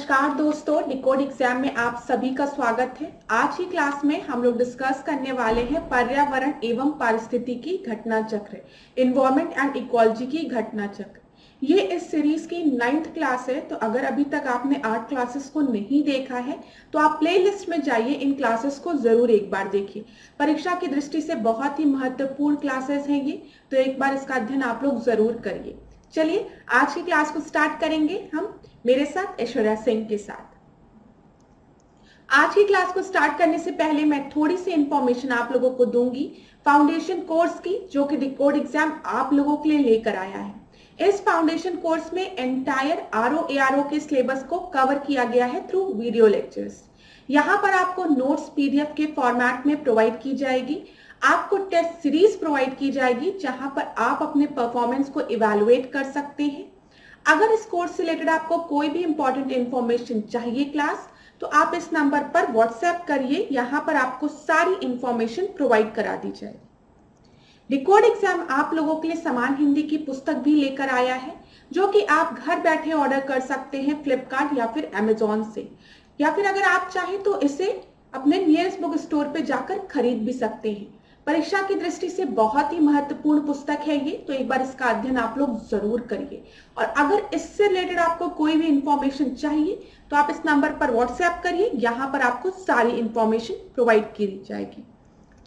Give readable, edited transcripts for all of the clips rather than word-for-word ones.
नमस्कार दोस्तों, decode exam में आप सभी का स्वागत है। आज की क्लास में हम लोग डिस्कस करने वाले हैं पर्यावरण एवं पारिस्थितिकी घटना चक्र, इन्वायरमेंट एंड इकोलॉजी की घटना चक्र। ये इस सीरीज की 9th क्लास है। तो अगर अभी तक आपने 8 क्लासेस को नहीं देखा है तो आप प्लेलिस्ट में जाइए, इन क्लासेस को जरूर एक बार देखिए। परीक्षा की दृष्टि से बहुत ही महत्वपूर्ण क्लासेस हैं ये, तो एक बार इसका अध्ययन आप लोग जरूर करिए। चलिए आज की क्लास को स्टार्ट करेंगे हम मेरे साथ ऐश्वर्या सिंह के साथ। आज की क्लास को स्टार्ट करने से पहले मैं थोड़ी सी इंफॉर्मेशन आप लोगों को दूंगी फाउंडेशन कोर्स की, जो कि डिकोड एग्जाम आप लोगों के लिए लेकर आया है। इस फाउंडेशन कोर्स में एंटायर आरओ एआरओ के सिलेबस को कवर किया गया है थ्रू वीडियो लेक्चर्स। यहाँ पर आपको नोट्स पीडीएफ के फॉर्मेट में प्रोवाइड की जाएगी, आपको टेस्ट सीरीज प्रोवाइड की जाएगी जहां पर आप अपने परफॉर्मेंस को इवैल्यूएट कर सकते हैं। अगर इस कोर्स से रिलेटेड आपको कोई भी इंपॉर्टेंट इंफॉर्मेशन चाहिए क्लास, तो आप इस नंबर पर व्हाट्सएप करिए, यहाँ पर आपको सारी इंफॉर्मेशन प्रोवाइड करा दी जाएगी। डिकोड एग्जाम आप लोगों के लिए समान हिंदी की पुस्तक भी लेकर आया है, जो कि आप घर बैठे ऑर्डर कर सकते हैं फ्लिपकार्ट या फिर अमेजोन से, या फिर अगर आप चाहें तो इसे अपने नियरेस्ट बुक स्टोर पे जाकर खरीद भी सकते हैं। परीक्षा की दृष्टि से बहुत ही महत्वपूर्ण पुस्तक है ये, तो एक बार इसका अध्ययन आप लोग जरूर करिए। और अगर इससे रिलेटेड आपको कोई भी इंफॉर्मेशन चाहिए तो आप इस नंबर पर व्हाट्सएप करिए, यहाँ पर आपको सारी इंफॉर्मेशन प्रोवाइड की जाएगी।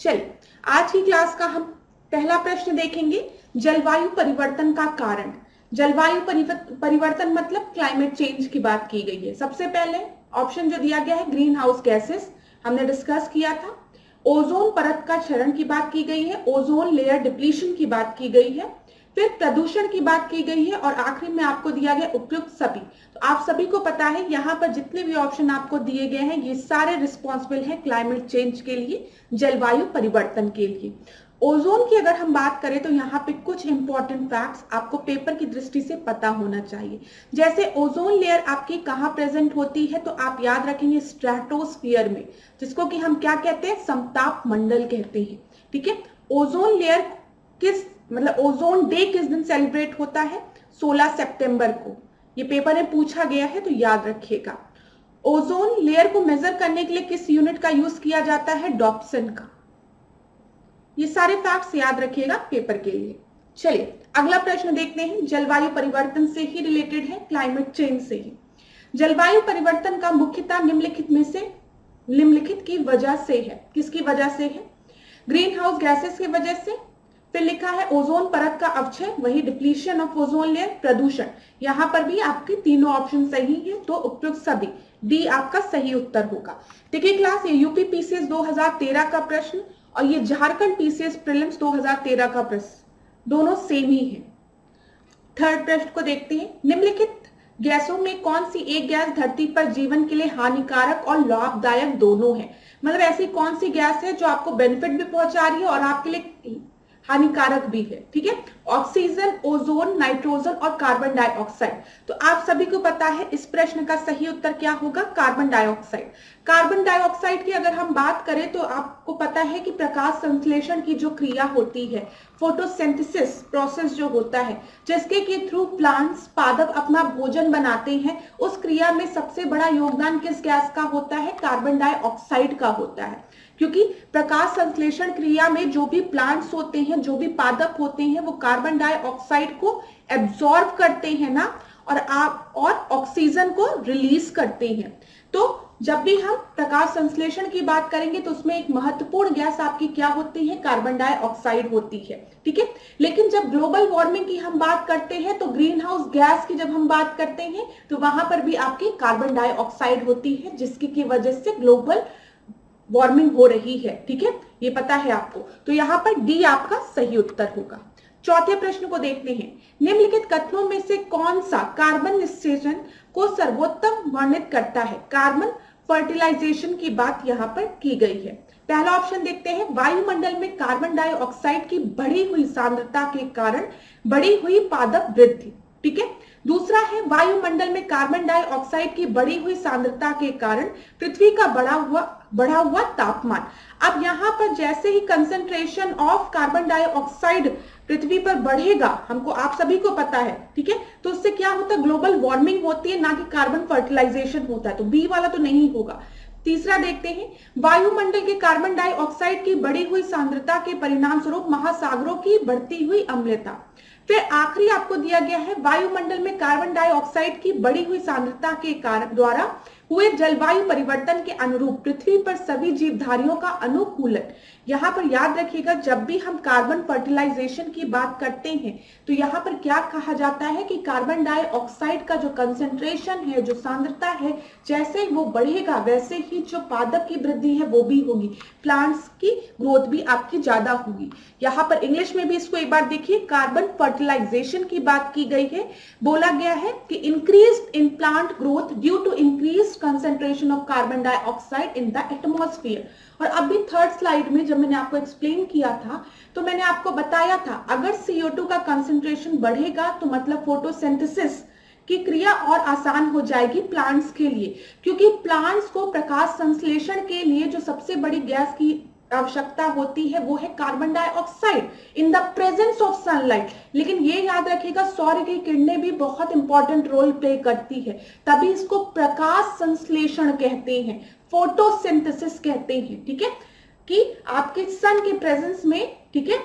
चलिए आज की क्लास का हम पहला प्रश्न देखेंगे, जलवायु परिवर्तन का कारण। जलवायु परिवर्तन मतलब क्लाइमेट चेंज की बात की गई है। सबसे पहले ऑप्शन जो दिया गया है ग्रीन हाउस गैसेस, हमने डिस्कस किया था। ओजोन परत का क्षरण की बात की गई है, ओजोन लेयर डिप्लीशन की बात की गई है, फिर प्रदूषण की बात की गई है, और आखिरी में आपको दिया गया उपयुक्त सभी। तो आप सभी को पता है यहाँ पर जितने भी ऑप्शन आपको दिए गए हैं ये सारे रिस्पॉन्सिबल हैं क्लाइमेट चेंज के लिए, जलवायु परिवर्तन के लिए। ओजोन की अगर हम बात करें तो यहाँ पे कुछ इंपॉर्टेंट फैक्ट्स आपको पेपर की दृष्टि से पता होना चाहिए। जैसे ओजोन लेयर आपकी कहाँ प्रेजेंट होती है, तो आप याद रखेंगे स्ट्रेटोस्फीयर में, जिसको कि हम क्या कहते हैं, समताप मंडल कहते हैं। ठीक है, ओजोन लेयर ओजोन डे किस दिन सेलिब्रेट होता है, 16 सितंबर को। ये पेपर में पूछा गया है तो याद रखिएगा। ओजोन लेयर को मेजर करने के लिए किस यूनिट का यूज किया जाता है, डॉप्सन का। ये सारे फैक्ट्स याद रखिएगा पेपर के लिए। चलिए अगला प्रश्न देखते हैं, जलवायु परिवर्तन से ही रिलेटेड है, क्लाइमेट चेंज से ही। जलवायु परिवर्तन का मुख्यतः निम्नलिखित की वजह से है। किसकी वजह से है, ग्रीन हाउस गैसेस की वजह से, फिर लिखा है ओजोन परत का अवक्षय, वही डिप्लीशन ऑफ ओजोन लेयर, प्रदूषण। यहाँ पर भी आपके तीनों ऑप्शन सही है, तो उपयुक्त सभी, डी आपका सही उत्तर होगा। ठीक है क्लास, ये यूपी पीसीएस 2013 का प्रश्न और ये झारखंड पीसीएस प्रीलिम्स 2013 का प्रश्न, दोनों सेम ही है। थर्ड प्रश्न को देखते हैं, निम्नलिखित गैसों में कौन सी एक गैस धरती पर जीवन के लिए हानिकारक और लाभदायक दोनों है। मतलब ऐसी कौन सी गैस है जो आपको बेनिफिट भी पहुंचा रही है और आपके लिए हानिकारक भी है। ठीक है, ऑक्सीजन, ओजोन, नाइट्रोजन और कार्बन डाइऑक्साइड। तो आप सभी को पता है इस प्रश्न का सही उत्तर क्या होगा, कार्बन डाइऑक्साइड। कार्बन डाइऑक्साइड की अगर हम बात करें तो आपको पता है कि प्रकाश संश्लेषण की जो क्रिया होती है, फोटोसिंथेसिस प्रोसेस जो होता है, जिसके के थ्रू प्लांट्स पादप अपना भोजन बनाते हैं, उस क्रिया में सबसे बड़ा योगदान किस गैस का होता है, कार्बन डाइऑक्साइड का होता है। क्योंकि प्रकाश संश्लेषण क्रिया में जो भी प्लांट्स होते हैं, जो भी पादप होते हैं, वो कार्बन डाइऑक्साइड को एब्जॉर्ब करते हैं ना, और ऑक्सीजन को रिलीज करते हैं। तो जब भी हम प्रकाश संश्लेषण की बात करेंगे तो उसमें एक महत्वपूर्ण गैस आपकी क्या होती है, कार्बन डाइऑक्साइड होती है। ठीक है, लेकिन जब ग्लोबल वार्मिंग की हम बात करते हैं तो ग्रीन हाउस गैस की जब हम बात करते हैं तो वहां पर भी आपकी कार्बन डाइऑक्साइड होती है, जिसकी की वजह से ग्लोबल वार्मिंग हो रही है। ठीक है, ये पता है आपको, तो यहाँ पर डी आपका सही उत्तर होगा। चौथे प्रश्न को देखते हैं, निम्नलिखित कथनों में से कौन सा कार्बन निषेचन को सर्वोत्तम वर्णित करता है। कार्बन फर्टिलाइजेशन की बात यहाँ पर की गई है। पहला ऑप्शन देखते हैं, वायुमंडल में कार्बन डाइऑक्साइड की बढ़ी हुई सांद्रता के कारण बढ़ी हुई पादप वृद्धि। ठीक है। दूसरा है वायुमंडल में कार्बन डाइऑक्साइड की बढ़ी हुई सांद्रता के कारण पृथ्वी का बढ़ा हुआ तापमान। अब यहाँ पर जैसे ही कंसंट्रेशन ऑफ कार्बन डाइऑक्साइड पृथ्वी पर बढ़ेगा, हमको आप सभी को पता है, ठीक है, तो उससे क्या होता है, ग्लोबल वार्मिंग होती है, ना कि कार्बन फर्टिलाइजेशन होता है। तो बी वाला तो नहीं होगा। तीसरा देखते हैं, वायुमंडल के कार्बन डाइऑक्साइड की बढ़ी हुई सांद्रता के परिणाम स्वरूप महासागरों की बढ़ती हुई अम्लता। फिर आखिरी आपको दिया गया है, वायुमंडल में कार्बन डाइऑक्साइड की बढ़ी हुई सांद्रता के कारण द्वारा हुए जलवायु परिवर्तन के अनुरूप पृथ्वी पर सभी जीवधारियों का अनुकूलन। यहाँ पर याद रखिएगा, जब भी हम कार्बन फर्टिलाइजेशन की बात करते हैं तो यहाँ पर क्या कहा जाता है कि कार्बन डाइऑक्साइड का जो कंसेंट्रेशन है, जो सांद्रता है, जैसे वो बढ़ेगा वैसे ही जो पादप की वृद्धि है वो भी होगी, प्लांट्स की ग्रोथ भी आपकी ज्यादा होगी। यहाँ पर इंग्लिश में भी इसको एक बार देखिए, कार्बन फर्टिलाइजेशन की बात की गई है। बोला गया है कि increased in plant growth due to increased concentration of carbon dioxide in the atmosphere. और अभी थर्ड स्लाइड में जब मैंने आपको एक्सप्लेन किया था तो मैंने आपको बताया था, अगर CO2 का कंसेंट्रेशन बढ़ेगा तो मतलब फोटोसिंथेसिस की क्रिया और आसान हो जाएगी प्लांट्स के लिए, क्योंकि प्लांट्स को प्रकाश संश्लेषण के लिए जो सबसे बड़ी गैस की आवश्यकता होती है वो है carbon dioxide in the presence of sunlight. लेकिन ये याद रखिएगा, सौर्य की किरणें भी बहुत इंपॉर्टेंट रोल प्ले करती है, तभी इसको प्रकाश संश्लेषण कहते हैं, फोटोसिंथेसिस कहते हैं, ठीक है, कि आपके सन के प्रेजेंस में, ठीक है,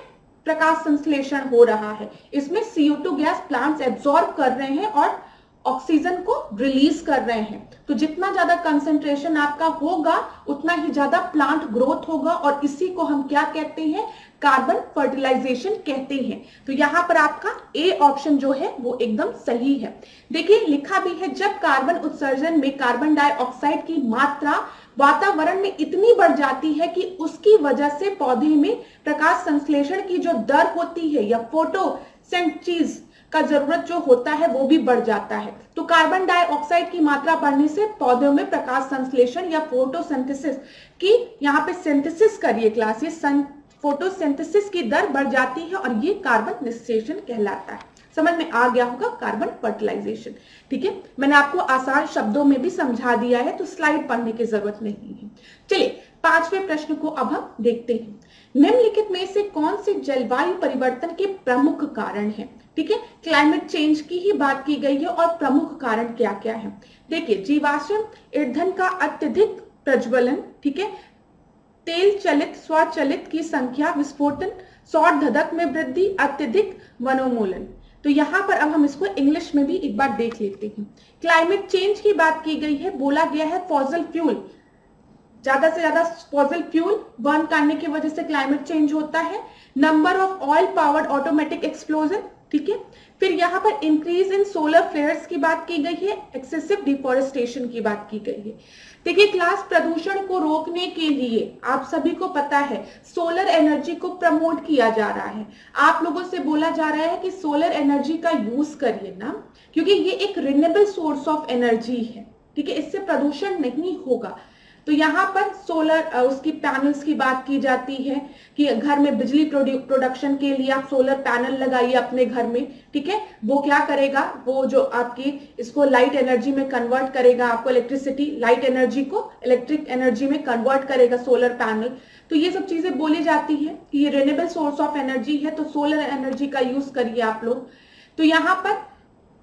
प्रकाश संश्लेषण हो रहा है। इसमें CO2 गैस प्लांट्स एब्जॉर्ब कर रहे हैं और ऑक्सीजन को रिलीज कर रहे हैं। तो जितना ज्यादा कंसेंट्रेशन आपका होगा उतना ही ज्यादा प्लांट ग्रोथ होगा, और इसी को हम क्या कहते हैं, कार्बन फर्टिलाइजेशन कहते हैं। तो यहाँ पर आपका ए ऑप्शन जो है वो एकदम सही है। देखिए लिखा भी है, जब कार्बन उत्सर्जन में कार्बन डाइऑक्साइड की मात्रा वातावरण में इतनी बढ़ जाती है कि उसकी वजह से पौधे में प्रकाश संश्लेषण की जो दर होती है या फोटोसिंथेसिस का जरूरत जो होता है वो भी बढ़ जाता है। तो कार्बन डाइऑक्साइड की मात्रा बढ़ने से पौधों में प्रकाश संश्लेषण या फोटोसिंथेसिस की, यहाँ पे सिंथेसिस करिए क्लास, ये फोटोसिंथेसिस की दर बढ़ जाती है और ये कार्बन निषेचन कहलाता है। समझ में आ गया होगा, कार्बन फर्टिलाइजेशन, ठीक है। मैंने आपको आसान शब्दों में भी समझा दिया है, तो स्लाइड पढ़ने की जरूरत नहीं है। चलिए पांचवें प्रश्न को अब हम देखते हैं। निम्नलिखित में से कौन से जलवायु परिवर्तन के प्रमुख कारण हैं? ठीक है, क्लाइमेट चेंज की ही बात की गई है और प्रमुख कारण क्या क्या है। देखिए, जीवाश्म ईंधन का अत्यधिक प्रज्वलन, ठीक है, तेल चलित स्वचालित की संख्या विस्फोटन, सौर धधक में वृद्धि, अत्यधिक वनोन्मूलन। तो यहाँ पर अब हम इसको इंग्लिश में भी एक बार देख लेते हैं। क्लाइमेट चेंज की बात की गई है, बोला गया है फॉसिल फ्यूल, ज्यादा से ज्यादा फॉसिल फ्यूल बर्न करने की वजह से क्लाइमेट चेंज होता है। Number of oil powered automatic explosion, ठीक है। फिर यहाँ पर इंक्रीज इन सोलर फ्लेयर्स की बात की गई है, एक्सेसिव डिफॉरेस्टेशन की बात की गई है। देखिए क्लास, प्रदूषण को रोकने के लिए आप सभी को पता है सोलर एनर्जी को प्रमोट किया जा रहा है। आप लोगों से बोला जा रहा है कि सोलर एनर्जी का यूज करिए ना, क्योंकि ये एक रिन्यूएबल सोर्स ऑफ एनर्जी है, ठीक है, इससे प्रदूषण नहीं होगा। तो यहाँ पर सोलर उसकी पैनल्स की बात की जाती है कि घर में बिजली प्रोडक्शन के लिए आप सोलर पैनल लगाइए अपने घर में, ठीक है। वो क्या करेगा, वो जो आपकी इसको लाइट एनर्जी में कन्वर्ट करेगा, आपको इलेक्ट्रिसिटी, लाइट एनर्जी को इलेक्ट्रिक एनर्जी में कन्वर्ट करेगा सोलर पैनल। तो ये सब चीजें बोली जाती है कि ये रिन्यूएबल सोर्स ऑफ एनर्जी है, तो सोलर एनर्जी का यूज करिए आप लोग। तो यहाँ पर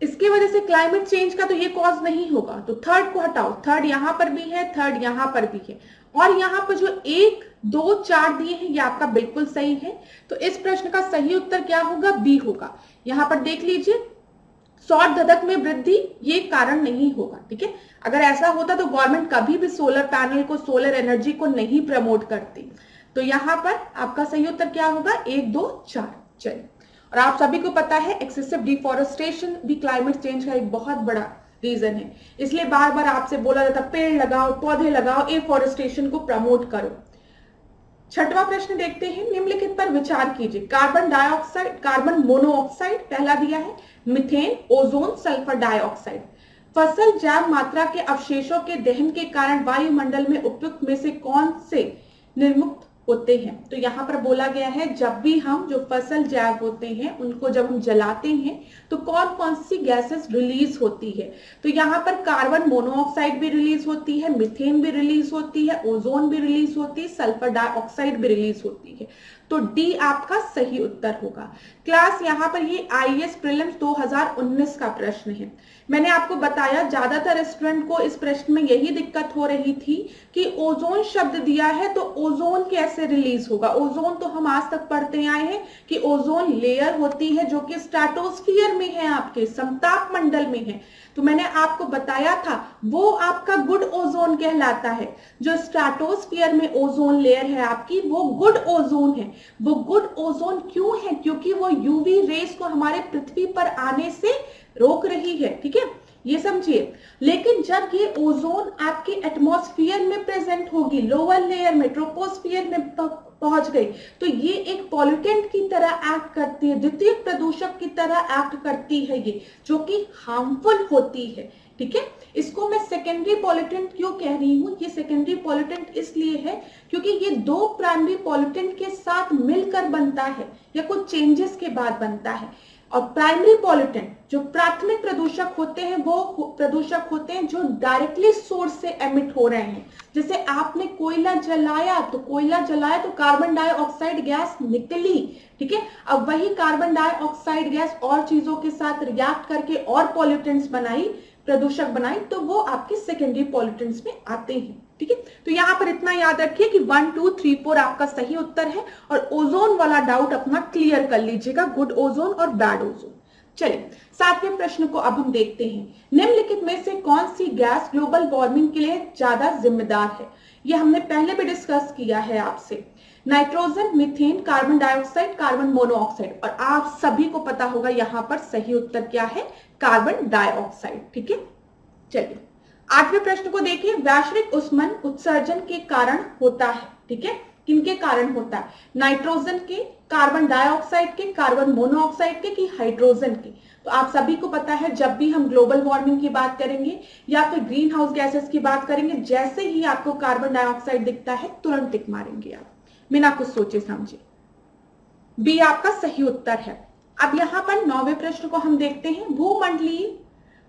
इसके वजह से क्लाइमेट चेंज का तो ये कॉज नहीं होगा। तो थर्ड को हटाओ, थर्ड यहाँ पर भी है, थर्ड यहाँ पर भी है, और यहाँ पर जो 1, 2, 4 दिए हैं ये आपका बिल्कुल सही है। तो इस प्रश्न का सही उत्तर क्या होगा, बी होगा। यहाँ पर देख लीजिए, सौर धधक में वृद्धि ये कारण नहीं होगा, ठीक है। अगर ऐसा होता तो गवर्नमेंट कभी भी सोलर पैनल को, सोलर एनर्जी को नहीं प्रमोट करती। तो यहाँ पर आपका सही उत्तर क्या होगा, 1, 2, 4। चलिए, और आप सभी को पता है एक्सेसिव डिफॉरेस्टेशन भी क्लाइमेट चेंज का एक बहुत बड़ा रीजन है, इसलिए बार बार आपसे बोला जाता पेड़ लगाओ, पौधे लगाओ, एफॉरेस्टेशन को प्रमोट करो। छठवां प्रश्न देखते हैं, निम्नलिखित पर विचार कीजिए। कार्बन डाइऑक्साइड, कार्बन मोनोऑक्साइड पहला दिया है, मीथेन, ओजोन, सल्फर डाइऑक्साइड। फसल जैव मात्रा के अवशेषों के दहन के कारण वायुमंडल में उपयुक्त में से कौन से निर्मुक्त होते हैं। तो यहाँ पर बोला गया है जब भी हम जो फसल जैव होते हैं उनको जब हम जलाते हैं तो कौन कौन सी गैसेस रिलीज होती है। तो यहाँ पर कार्बन मोनोऑक्साइड भी रिलीज होती है, मिथेन भी रिलीज होती है, ओजोन भी रिलीज होती है, सल्फर डाइऑक्साइड भी रिलीज होती है। तो डी आपका सही उत्तर होगा। क्लास यहाँ पर ये आईएएस प्रीलिम्स 2019 का प्रश्न है। मैंने आपको बताया ज्यादातर स्टूडेंट को इस प्रश्न में यही दिक्कत हो रही थी कि ओजोन शब्द दिया है तो ओजोन कैसे रिलीज होगा। ओजोन तो हम आज तक पढ़ते आए हैं कि ओजोन लेयर होती है जो कि स्ट्रेटोस्फीयर में है, आपके समताप मंडल में है। तो मैंने आपको बताया था वो आपका गुड ओजोन कहलाता है। जो स्ट्रेटोस्फीयर में ओजोन लेयर है आपकी वो गुड ओजोन है। वो गुड ओजोन क्यों है? क्योंकि वो यूवी रेस को हमारे पृथ्वी पर आने से रोक रही है। ठीक है, ये समझिए। लेकिन जब ये ओजोन आपके एटमॉस्फेयर में प्रेजेंट होगी, लोअर लेयर में ट्रोपोस्फियर में पहुंच गई, तो ये एक पॉल्यूटेंट की तरह एक्ट करती है, द्वितीय प्रदूषक की तरह एक्ट करती है ये, जो कि हार्मफुल होती है। ठीक है, इसको मैं सेकेंडरी पॉल्यूटेंट क्यों कह रही हूं? ये सेकेंडरी पॉल्यूटेंट इसलिए है क्योंकि ये दो प्राइमरी पॉल्यूटेंट के साथ मिलकर बनता है या कुछ चेंजेस के बाद बनता है। और प्राइमरी पॉल्यूटेंट जो प्राथमिक प्रदूषक होते हैं वो प्रदूषक होते हैं जो डायरेक्टली सोर्स से एमिट हो रहे हैं। जैसे आपने कोयला जलाया तो कार्बन डाइऑक्साइड गैस निकली। ठीक है, अब वही कार्बन डाइऑक्साइड गैस और चीजों के साथ रिएक्ट करके और पॉल्यूटेंट्स बनाई, प्रदूषक बनाई, तो वो आपके सेकेंडरी पॉल्यूटेंट्स में आते हैं। ठीक है, तो यहां पर इतना याद रखिए कि 1, 2, 3, 4 आपका सही उत्तर है। और ओजोन वाला डाउट अपना क्लियर कर लीजिएगा, गुड ओजोन और बैड ओजोन। चलिए 7वें प्रश्न को अब हम देखते हैं। निम्नलिखित में से कौन सी गैस ग्लोबल वार्मिंग के लिए ज्यादा जिम्मेदार है? यह हमने पहले भी डिस्कस किया है आपसे। Nitrogen, methane, carbon dioxide, carbon monoxide. और आप सभी को पता होगा यहाँ पर सही उत्तर क्या है? Carbon dioxide. ठीक है, चलिए 8वें प्रश्न को देखिए। वैश्विक ऊष्मन उत्सर्जन के कारण होता है। ठीक है, किनके कारण होता है? नाइट्रोजन के, कार्बन डाइऑक्साइड के, कार्बन मोनोऑक्साइड के, कि हाइड्रोजन के? तो आप सभी को पता है जब भी हम ग्लोबल वार्मिंग की बात करेंगे या फिर ग्रीन हाउस गैसेस की बात करेंगे, जैसे ही आपको कार्बन डाइऑक्साइड दिखता है तुरंत टिक मारेंगे आप, बिना कुछ सोचे समझे। बी आपका सही उत्तर है। अब यहाँ पर 9वें प्रश्न को हम देखते हैं। भूमंडलीय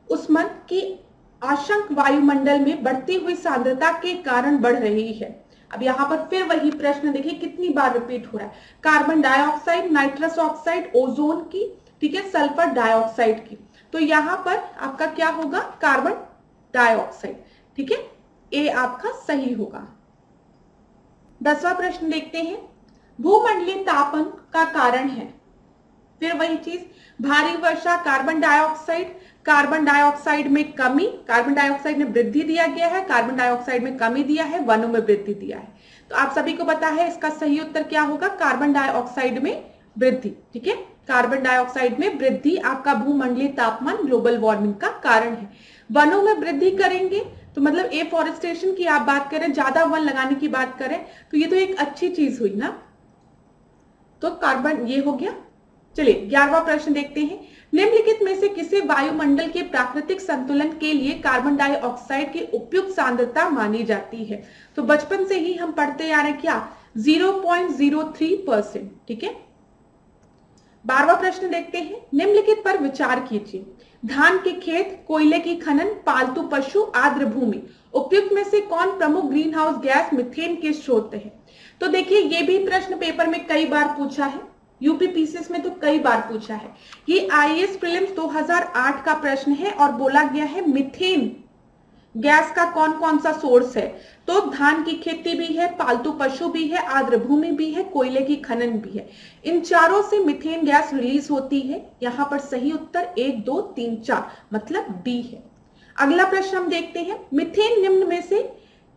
ऊष्मन की आशंक वायुमंडल में बढ़ती हुई सांद्रता के कारण बढ़ रही है। अब यहाँ पर फिर वही प्रश्न देखिए कितनी बार रिपीट हो रहा है। Carbon dioxide, nitrous oxide, ozone की, ठीक है, सल्फर डाइऑक्साइड की। तो यहाँ पर आपका क्या होगा? Carbon dioxide. ठीक है, ए आपका सही होगा। 10वां प्रश्न देखते हैं। भूमंडलीय तापन का कारण है, फिर वही चीज, भारी वर्षा, कार्बन डाइऑक्साइड में कमी, कार्बन डाइऑक्साइड में वृद्धि दिया गया है, कार्बन डाइऑक्साइड में कमी दिया है, वनों में वृद्धि दिया है। तो आप सभी को पता है इसका सही उत्तर क्या होगा? कार्बन डाइऑक्साइड में वृद्धि। ठीक है, कार्बन डाइऑक्साइड में वृद्धि आपका भूमंडलीय तापमान ग्लोबल वार्मिंग का कारण है। वनों में वृद्धि करेंगे तो मतलब एफॉरेस्टेशन की आप बात करें, ज्यादा वन लगाने की बात करें, तो ये तो एक अच्छी चीज हुई ना। तो कार्बन ये हो गया। चलिए 11वां प्रश्न देखते हैं। निम्नलिखित में से किसे वायुमंडल के प्राकृतिक संतुलन के लिए कार्बन डाइऑक्साइड की उपयुक्त सांद्रता मानी जाती है? तो बचपन से ही हम पढ़ते आ रहे हैं क्या? 0.03%। ठीक है, 12वां प्रश्न देखते हैं। निम्नलिखित पर विचार कीजिए। धान के खेत, कोयले की खनन, पालतू पशु, आर्द्र भूमि, उपयुक्त में से कौन प्रमुख ग्रीन हाउस गैस मिथेन के स्रोत है? तो देखिए ये भी प्रश्न पेपर में कई बार पूछा है, यूपीपीसीएस में तो कई बार पूछा है। ये आईएएस प्रीलिम्स 2008 का प्रश्न है और बोला गया है मिथेन गैस का कौन कौन सा सोर्स है? तो धान की खेती भी है, पालतू पशु भी है, आर्द्र भूमि भी है, कोयले की खनन भी है। इन चारों से मिथेन गैस रिलीज होती है। यहाँ पर सही उत्तर 1, 2, 3, 4 मतलब डी है। अगला प्रश्न हम देखते हैं। मिथेन निम्न में से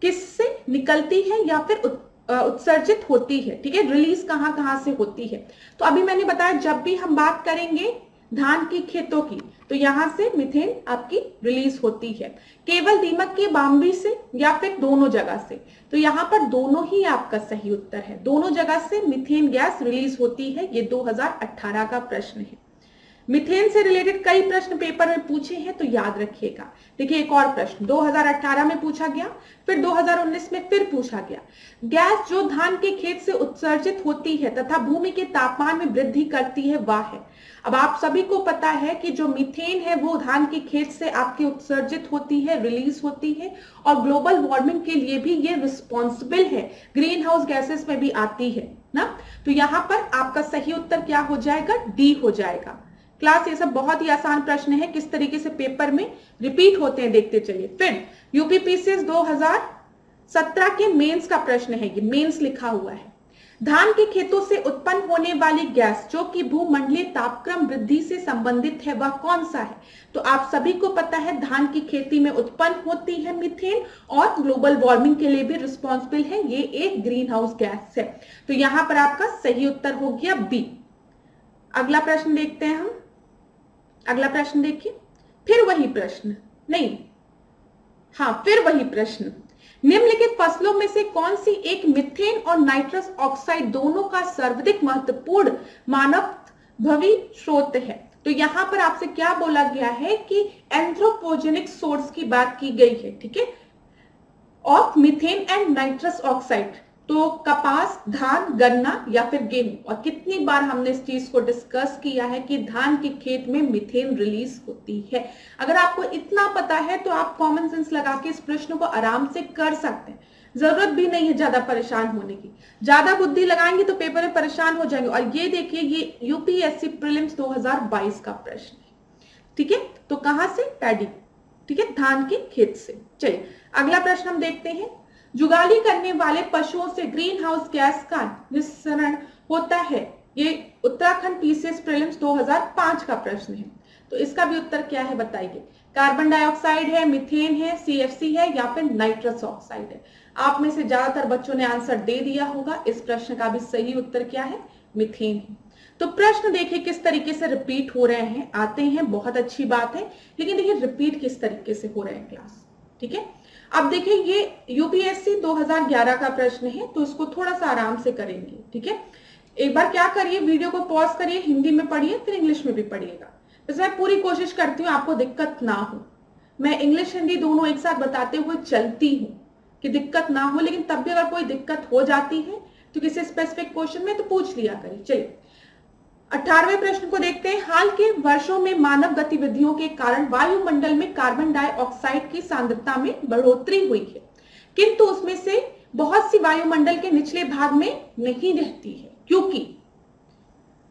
किससे निकलती है या फिर उत्सर्जित होती है? ठीक है, रिलीज कहां कहां से होती है? तो अभी मैंने बताया जब भी हम बात करेंगे धान की खेतों की तो यहां से मिथेन आपकी रिलीज होती है। केवल दीमक की बाम्बी से या फिर दोनों जगह से? तो यहाँ पर दोनों ही आपका सही उत्तर है। दोनों जगह से मिथेन गैस रिलीज होती है। ये 2018 का प्रश्न है। मीथेन से रिलेटेड कई प्रश्न पेपर में पूछे हैं, तो याद रखिएगा। देखिए एक और प्रश्न 2018 में पूछा गया, फिर 2019 में फिर पूछा गया। गैस जो धान के खेत से उत्सर्जित होती है तथा भूमि के तापमान में वृद्धि करती है वह है। अब आप सभी को पता है कि जो मीथेन है वो धान के खेत से आपके उत्सर्जित होती है, रिलीज होती है, और ग्लोबल वार्मिंग के लिए भी ये रिस्पॉन्सिबल है, ग्रीन हाउस गैसेस में भी आती है ना। तो यहाँ पर आपका सही उत्तर क्या हो जाएगा, डी हो जाएगा। क्लास ये सब बहुत ही आसान प्रश्न है, किस तरीके से पेपर में रिपीट होते हैं देखते चलिए। फिर यूपीपीसीएस 2017 के मेंस का प्रश्न है, ये मेंस लिखा हुआ है। धान के खेतों से उत्पन्न होने वाली गैस जो कि भूमंडलीय तापक्रम वृद्धि से संबंधित है वह कौन सा है। तो आप सभी को पता है धान की खेती में उत्पन्न होती है मीथेन, और ग्लोबल वार्मिंग के लिए भी रिस्पॉन्सिबल है, ये एक ग्रीन हाउस गैस है। तो यहां पर आपका सही उत्तर हो गया बी। अगला प्रश्न देखते हैं हम। अगला प्रश्न देखिए, फिर वही प्रश्न नहीं, हाँ फिर वही प्रश्न। निम्नलिखित फसलों में से कौन सी एक मीथेन और नाइट्रस ऑक्साइड दोनों का सर्वाधिक महत्वपूर्ण मानवभवी स्रोत है। तो यहां पर आपसे क्या बोला गया है कि एंथ्रोपोजेनिक सोर्स की बात की गई है, ठीक है, of methane and nitrous oxide. तो कपास, धान, गन्ना या फिर गेहूं। और कितनी बार हमने इस चीज को डिस्कस किया है कि धान के खेत में मीथेन रिलीज होती है। अगर आपको इतना पता है तो आप कॉमन सेंस लगा के इस प्रश्न को आराम से कर सकते हैं, जरूरत भी नहीं है ज्यादा परेशान होने की। ज्यादा बुद्धि लगाएंगे तो पेपर में परेशान हो जाएंगे। और ये देखिए, ये यूपीएससी प्रीलिम्स 2022 का प्रश्न है, ठीक है। तो कहां से, पैडी, ठीक है, धान के खेत से। चलिए अगला प्रश्न हम देखते हैं। जुगाली करने वाले पशुओं से ग्रीन हाउस गैस का निस्सरण होता है। ये उत्तराखंड पीसीएस प्रीलिम्स 2005 का प्रश्न है। तो इसका भी उत्तर क्या है बताइए। कार्बन डाइऑक्साइड है, मीथेन है, सीएफसी है या फिर नाइट्रस ऑक्साइड है। आप में से ज्यादातर बच्चों ने आंसर दे दिया होगा। इस प्रश्न का भी सही उत्तर क्या है, मीथेन है। तो प्रश्न देखिए किस तरीके से रिपीट हो रहे हैं, आते हैं, बहुत अच्छी बात है, लेकिन देखिए रिपीट किस तरीके से हो रहे हैं क्लास, ठीक है। अब देखिए ये यूपीएससी 2011 का प्रश्न है, तो इसको थोड़ा सा आराम से करेंगे, ठीक है। एक बार क्या करिए, वीडियो को पॉज करिए, हिंदी में पढ़िए फिर इंग्लिश में भी पढ़िएगा। वैसे मैं पूरी कोशिश करती हूँ आपको दिक्कत ना हो, मैं इंग्लिश हिंदी दोनों एक साथ बताते हुए चलती हूँ कि दिक्कत ना हो, लेकिन तब भी अगर कोई दिक्कत हो जाती है तो किसी स्पेसिफिक क्वेश्चन में तो पूछ लिया करिए। चलिए 18वें प्रश्न को देखते हैं। हाल के वर्षों में मानव गतिविधियों के कारण वायुमंडल में कार्बन डाइऑक्साइड की सांद्रता में बढ़ोतरी हुई है, किंतु उसमें से बहुत सी वायुमंडल के निचले भाग में नहीं रहती है, क्योंकि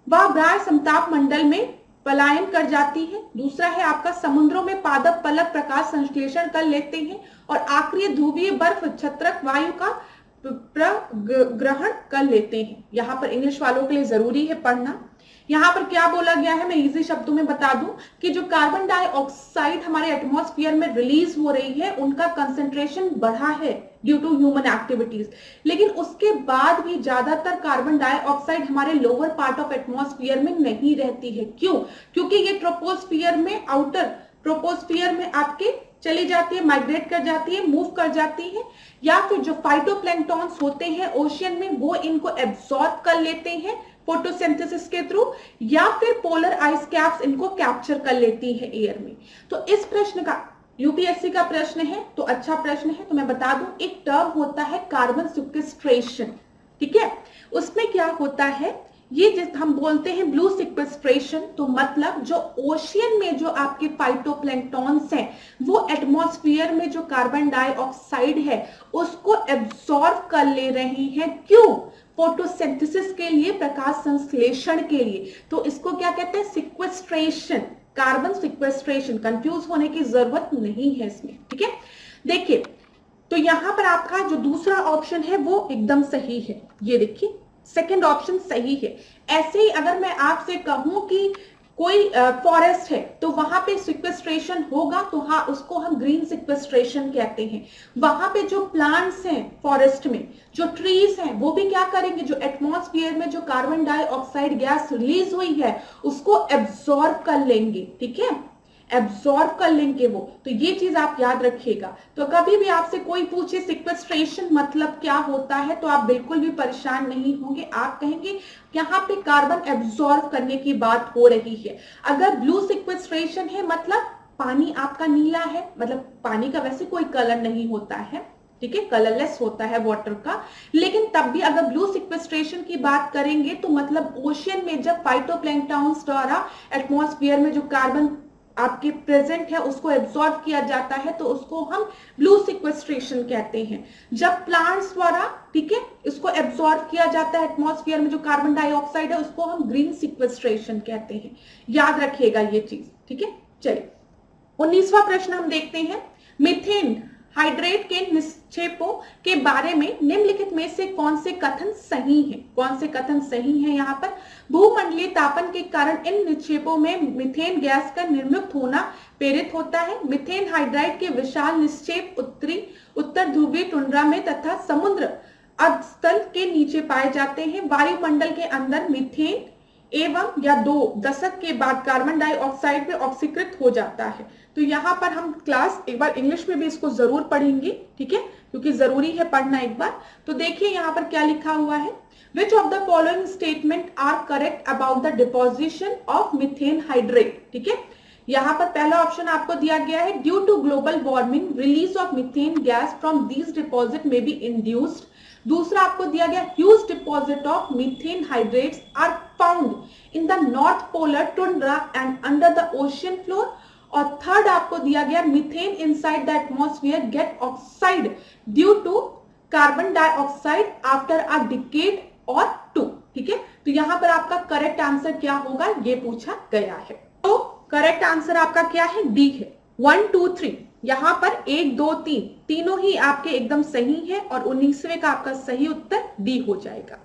वह बाह्य समताप मंडल में पलायन कर जाती है। दूसरा है आपका समुद्रों में पादप पलक प्रकाश संश्लेषण कर लेते हैं, और आखिरी ध्रुवीय बर्फ छत्रक वायु का प्रग्रहण कर लेते हैं। यहाँ पर इंग्लिश वालों के लिए जरूरी है पढ़ना। यहाँ पर क्या बोला गया है, मैं इजी शब्दों में बता दूं कि जो कार्बन डाइऑक्साइड हमारे एटमॉस्फेयर में रिलीज हो रही है उनका कंसंट्रेशन बढ़ा है ड्यू टू ह्यूमन एक्टिविटीज, लेकिन उसके बाद भी ज्यादातर कार्बन डाइऑक्साइड हमारे लोअर पार्ट ऑफ एटमॉस्फेयर में नहीं रहती है। क्यों? क्योंकि ये ट्रोपोस्फियर में, आउटर ट्रोपोस्फियर में आपके चली जाती है, माइग्रेट कर जाती है, मूव कर जाती है, या फिर जो फाइटोप्लैंक्टॉन्स होते हैं ओशियन में वो इनको एब्सॉर्ब कर लेते हैं फोटोसिंथेसिस के थ्रू, या फिर पोलर आइस कैप्स इनको कैप्चर कर लेती है एयर में। तो इस प्रश्न का यूपीएससी का प्रश्न है, तो अच्छा प्रश्न है। तो मैं बता दूं एक टर्म होता है कार्बन सिक्वेस्ट्रेशन, ठीक है। उसमें क्या होता है, ये जिस हम बोलते हैं ब्लू सिक्वेस्ट्रेशन, तो मतलब जो ओशियन में जो आपके फाइटोप्लैंक्टॉन्स हैं वो एटमॉस्फेयर में जो कार्बन डाइऑक्साइड है उसको एब्सॉर्ब कर ले रही हैं। क्यों? फोटोसिंथेसिस के लिए, प्रकाश संश्लेषण के लिए। तो इसको क्या कहते हैं, सिक्वेस्ट्रेशन, कार्बन सिक्वेस्ट्रेशन। कंफ्यूज होने की जरूरत नहीं है इसमें, ठीक है। देखिए तो यहां पर आपका जो दूसरा ऑप्शन है वो एकदम सही है, ये देखिए सेकंड ऑप्शन सही है। ऐसे ही अगर मैं आपसे कहूं कि कोई फॉरेस्ट है तो वहां पे सिक्वेस्ट्रेशन होगा, तो हाँ उसको हम ग्रीन सिक्वेस्ट्रेशन कहते हैं। वहां पे जो प्लांट्स हैं फॉरेस्ट में, जो ट्रीज हैं, वो भी क्या करेंगे, जो एटमॉस्फेयर में जो कार्बन डाइऑक्साइड गैस रिलीज हुई है उसको एब्सॉर्ब कर लेंगे, ठीक है, एब्जॉर्ब कर लेंगे वो। तो ये चीज आप याद रखिएगा। तो कभी भी आपसे कोई पूछे सिक्वेस्ट्रेशन मतलब क्या होता है तो आप बिल्कुल भी परेशान नहीं होंगे। आप कहेंगे यहाँ पे कार्बन एब्जॉर्ब करने की बात हो रही है। अगर ब्लू सिक्वेस्ट्रेशन है मतलब पानी आपका नीला है, मतलब पानी का वैसे कोई कलर नहीं होता है, ठीक है, कलरलेस होता है वाटर का। लेकिन तब भी अगर ब्लू सिक्वेस्ट्रेशन की बात करेंगे तो मतलब ओशियन में जब फाइटोप्लैंक्टन्स द्वारा एटमॉस्फेयर में जो कार्बन आपके प्रेजेंट है उसको एब्जॉर्ब किया जाता है तो उसको हम ब्लू सिक्वेस्ट्रेशन कहते हैं। जब प्लांट्स द्वारा, ठीक है, इसको एब्जॉर्ब किया जाता है एटमॉस्फेयर में जो कार्बन डाइऑक्साइड है उसको हम ग्रीन सिक्वेस्ट्रेशन कहते हैं। याद रखिएगा ये चीज, ठीक है। चलिए 19वां प्रश्न हम देखते हैं। मीथेन हाइड्रेट के निक्षेपों के बारे में निम्नलिखित में से कौन से कथन सही हैं? कौन से कथन सही हैं? यहाँ पर भूमंडलीय तापन के कारण इन निक्षेपों में मीथेन गैस का निर्मित होना प्रेरित होता है। मीथेन हाइड्राइड के विशाल निक्षेप उत्तर ध्रुवीय टुंड्रा में तथा समुद्र अधस्तल के नीचे पाए जाते हैं। वायुमंडल के अंदर मीथेन एवं या 2 दशक के बाद कार्बन डाइऑक्साइड में ऑक्सीकृत हो जाता है। तो यहाँ पर हम क्लास एक बार इंग्लिश में भी इसको जरूर पढ़ेंगे, ठीक है, क्योंकि जरूरी है पढ़ना एक बार। तो देखिए यहाँ पर क्या लिखा हुआ है। Which of the following statement are correct about the deposition of methane hydrate? ठीक है, यहाँ पर पहला ऑप्शन आपको दिया गया है due to global warming release of methane gas from these deposit may be induced. दूसरा आपको दिया गया huge deposit of methane hydrates are found in the north polar tundra and under the ocean floor. और third आपको दिया गया methane inside the atmosphere get oxide due to carbon dioxide after a decade or 2। ठीक है, तो यहां पर आपका करेक्ट आंसर क्या होगा ये पूछा गया है। तो करेक्ट आंसर आपका क्या है? डी है। 1 2 3 यहां पर 1 2 3 तीनों ही आपके एकदम सही है और 19वें का आपका सही उत्तर डी हो जाएगा।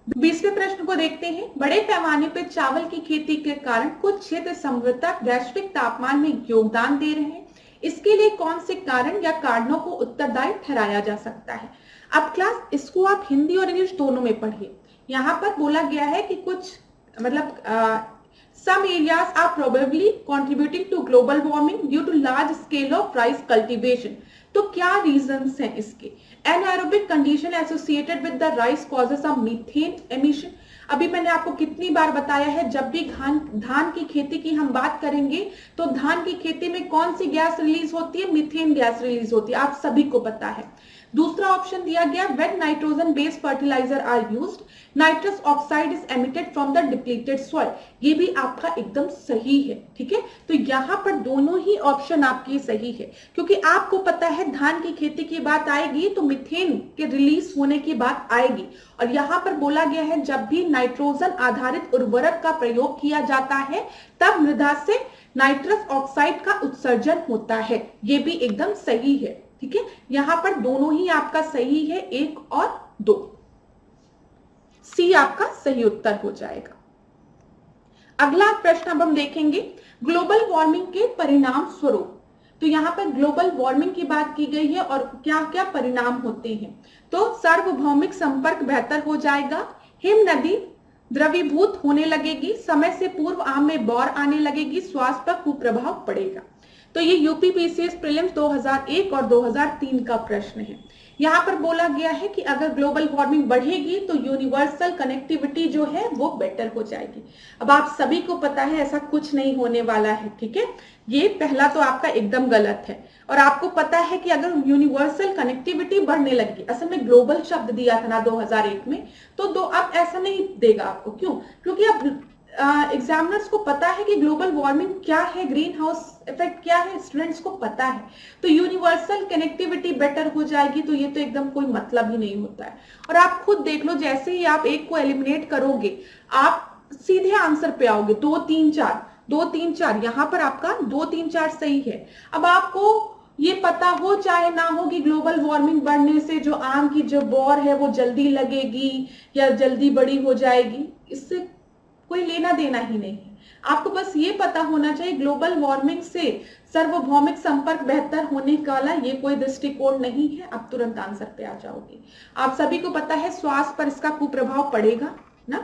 20वें प्रश्न को देखते हैं। बड़े पैमाने पर चावल की खेती के कारण कुछ क्षेत्र संभवतः वैश्विक तापमान में योगदान दे रहे हैं। इसके लिए कौन से कारण या कारणों को उत्तरदायी ठहराया जा सकता है? अब क्लास इसको आप हिंदी और इंग्लिश दोनों में पढ़िए। यहाँ पर बोला गया है कि कुछ मतलब some areas are probably contributing to global warming due to large scale of rice cultivation। तो क्या reasons हैं इसके? Anaerobic condition associated with the rice causes a methane emission। अभी मैंने आपको कितनी बार बताया है, जब भी धान की खेती की हम बात करेंगे तो धान की खेती में कौन सी गैस रिलीज होती है? मीथेन गैस रिलीज होती है, आप सभी को पता है। दूसरा ऑप्शन दिया गया when nitrogen based fertiliser are used nitrous oxide is emitted from the depleted soil. ये भी आपका एकदम सही है। ठीक है, तो यहाँ पर दोनों ही ऑप्शन आपकी सही है, क्योंकि आपको पता है धान की खेती की बात आएगी तो मीथेन के रिलीज होने की बात आएगी। और यहाँ पर बोला गया है जब भी नाइट्रोजन आधारित उर्वरक का प्रयोग किया जाता है तब मृदा से नाइट्रस ऑक्साइड का उत्सर्जन होता है। ये भी एकदम सही है। ठीक है, यहां पर दोनों ही आपका सही है, 1 और 2। सी आपका सही उत्तर हो जाएगा। अगला प्रश्न अब हम देखेंगे ग्लोबल वार्मिंग के परिणाम स्वरूप। तो यहाँ पर ग्लोबल वार्मिंग की बात की गई है और क्या क्या परिणाम होते हैं। तो सार्वभौमिक संपर्क बेहतर हो जाएगा, हिम नदी द्रवीभूत होने लगेगी, समय से पूर्व आम में बौर आने लगेगी, स्वास्थ्य पर कुप्रभाव पड़ेगा। तो ये यूपीपीसीएस प्रीलिम्स 2001 और 2003 का प्रश्न है। यहाँ पर बोला गया है कि अगर ग्लोबल वार्मिंग बढ़ेगी तो यूनिवर्सल कनेक्टिविटी जो है वो बेटर हो जाएगी। अब आप सभी को पता है ऐसा कुछ नहीं होने वाला है। ठीक है, ये पहला तो आपका एकदम गलत है। और आपको पता है कि अगर यूनिवर्सल कनेक्टिविटी बढ़ने लगी, असल में ग्लोबल शब्द दिया था ना 2001 में, तो अब ऐसा नहीं देगा आपको। क्यों? क्योंकि अब एग्जामिनर्स को पता है कि ग्लोबल वार्मिंग क्या है, ग्रीन हाउस इफेक्ट क्या है, स्टूडेंट्स को पता है। तो यूनिवर्सल कनेक्टिविटी बेटर हो जाएगी, तो ये तो एकदम कोई मतलब ही नहीं होता है। और आप खुद देख लो, जैसे ही आप एक को एलिमिनेट करोगे आप सीधे आंसर पे आओगे। 2 3 4 2 3 4 यहाँ पर आपका 2 3 4 सही है। अब आपको ये पता हो चाहे ना हो कि ग्लोबल वार्मिंग बढ़ने से जो आम की जो बौर है वो जल्दी लगेगी या जल्दी बड़ी हो जाएगी, इससे कोई लेना देना ही नहीं है। आपको बस ये पता होना चाहिए ग्लोबल वार्मिंग से सार्वभौमिक संपर्क बेहतर होने वाला ये कोई दृष्टिकोण नहीं है। आप तुरंत आंसर पे आ जाओगे। आप सभी को पता है स्वास्थ्य पर इसका कुप्रभाव पड़ेगा ना।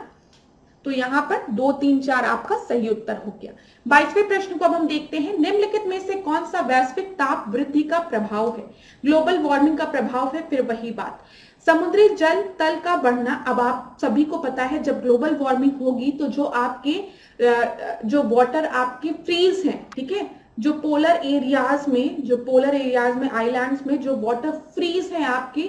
तो यहाँ पर 2, 3, 4 आपका सही उत्तर हो गया। 22वें प्रश्न को अब हम देखते हैं, निम्नलिखित में से कौन सा वैश्विक ताप वृद्धि का प्रभाव है? ग्लोबल वार्मिंग का प्रभाव है। फिर वही बात, समुद्री जल तल का बढ़ना। अब आप सभी को पता है जब ग्लोबल वार्मिंग होगी तो जो आपके जो वाटर आपके फ्रीज हैं, ठीक है, जो पोलर एरियाज में आइलैंड्स में जो वाटर फ्रीज हैं आपके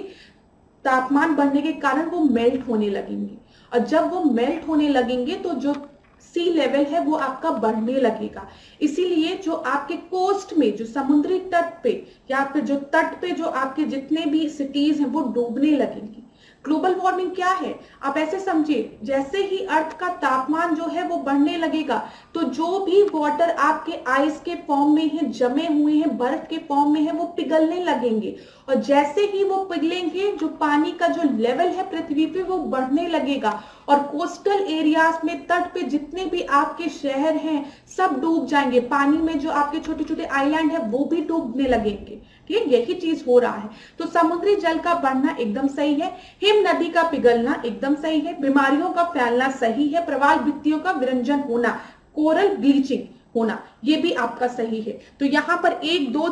तापमान बढ़ने के कारण वो मेल्ट होने लगेंगे, और जब वो मेल्ट होने लगेंगे तो जो सी लेवल है वो आपका बढ़ने लगेगा। इसीलिए जो आपके कोस्ट में, जो समुद्री तट पे या फिर जो तट पे जो आपके जितने भी सिटीज हैं वो डूबने लगेंगी। ग्लोबल वार्मिंग क्या है? आप ऐसे समझिए, जैसे ही अर्थ का तापमान जो है वो बढ़ने लगेगा तो जो भी वाटर आपके आइस के फॉर्म में है, जमे हुए हैं, बर्फ के फॉर्म में है, वो पिघलने लगेंगे, और जैसे ही वो पिघलेंगे जो पानी का जो लेवल है पृथ्वी पे वो बढ़ने लगेगा, और कोस्टल एरियाज में, तट पे जितने भी आपके शहर हैं सब डूब जाएंगे। पानी में जो आपके छोटे छोटे आइलैंड है वो भी डूबने लगेंगे। ठीक, यही चीज हो रहा है। तो समुद्री जल का बढ़ना एकदम सही है, हिम नदी का पिघलना एकदम सही है, बीमारियों का फैलना सही है, प्रवाल भित्तियों का विरंजन होना, कोरल ब्लीचिंग होना, ये भी आपका सही है। तो यहाँ पर 1, 2,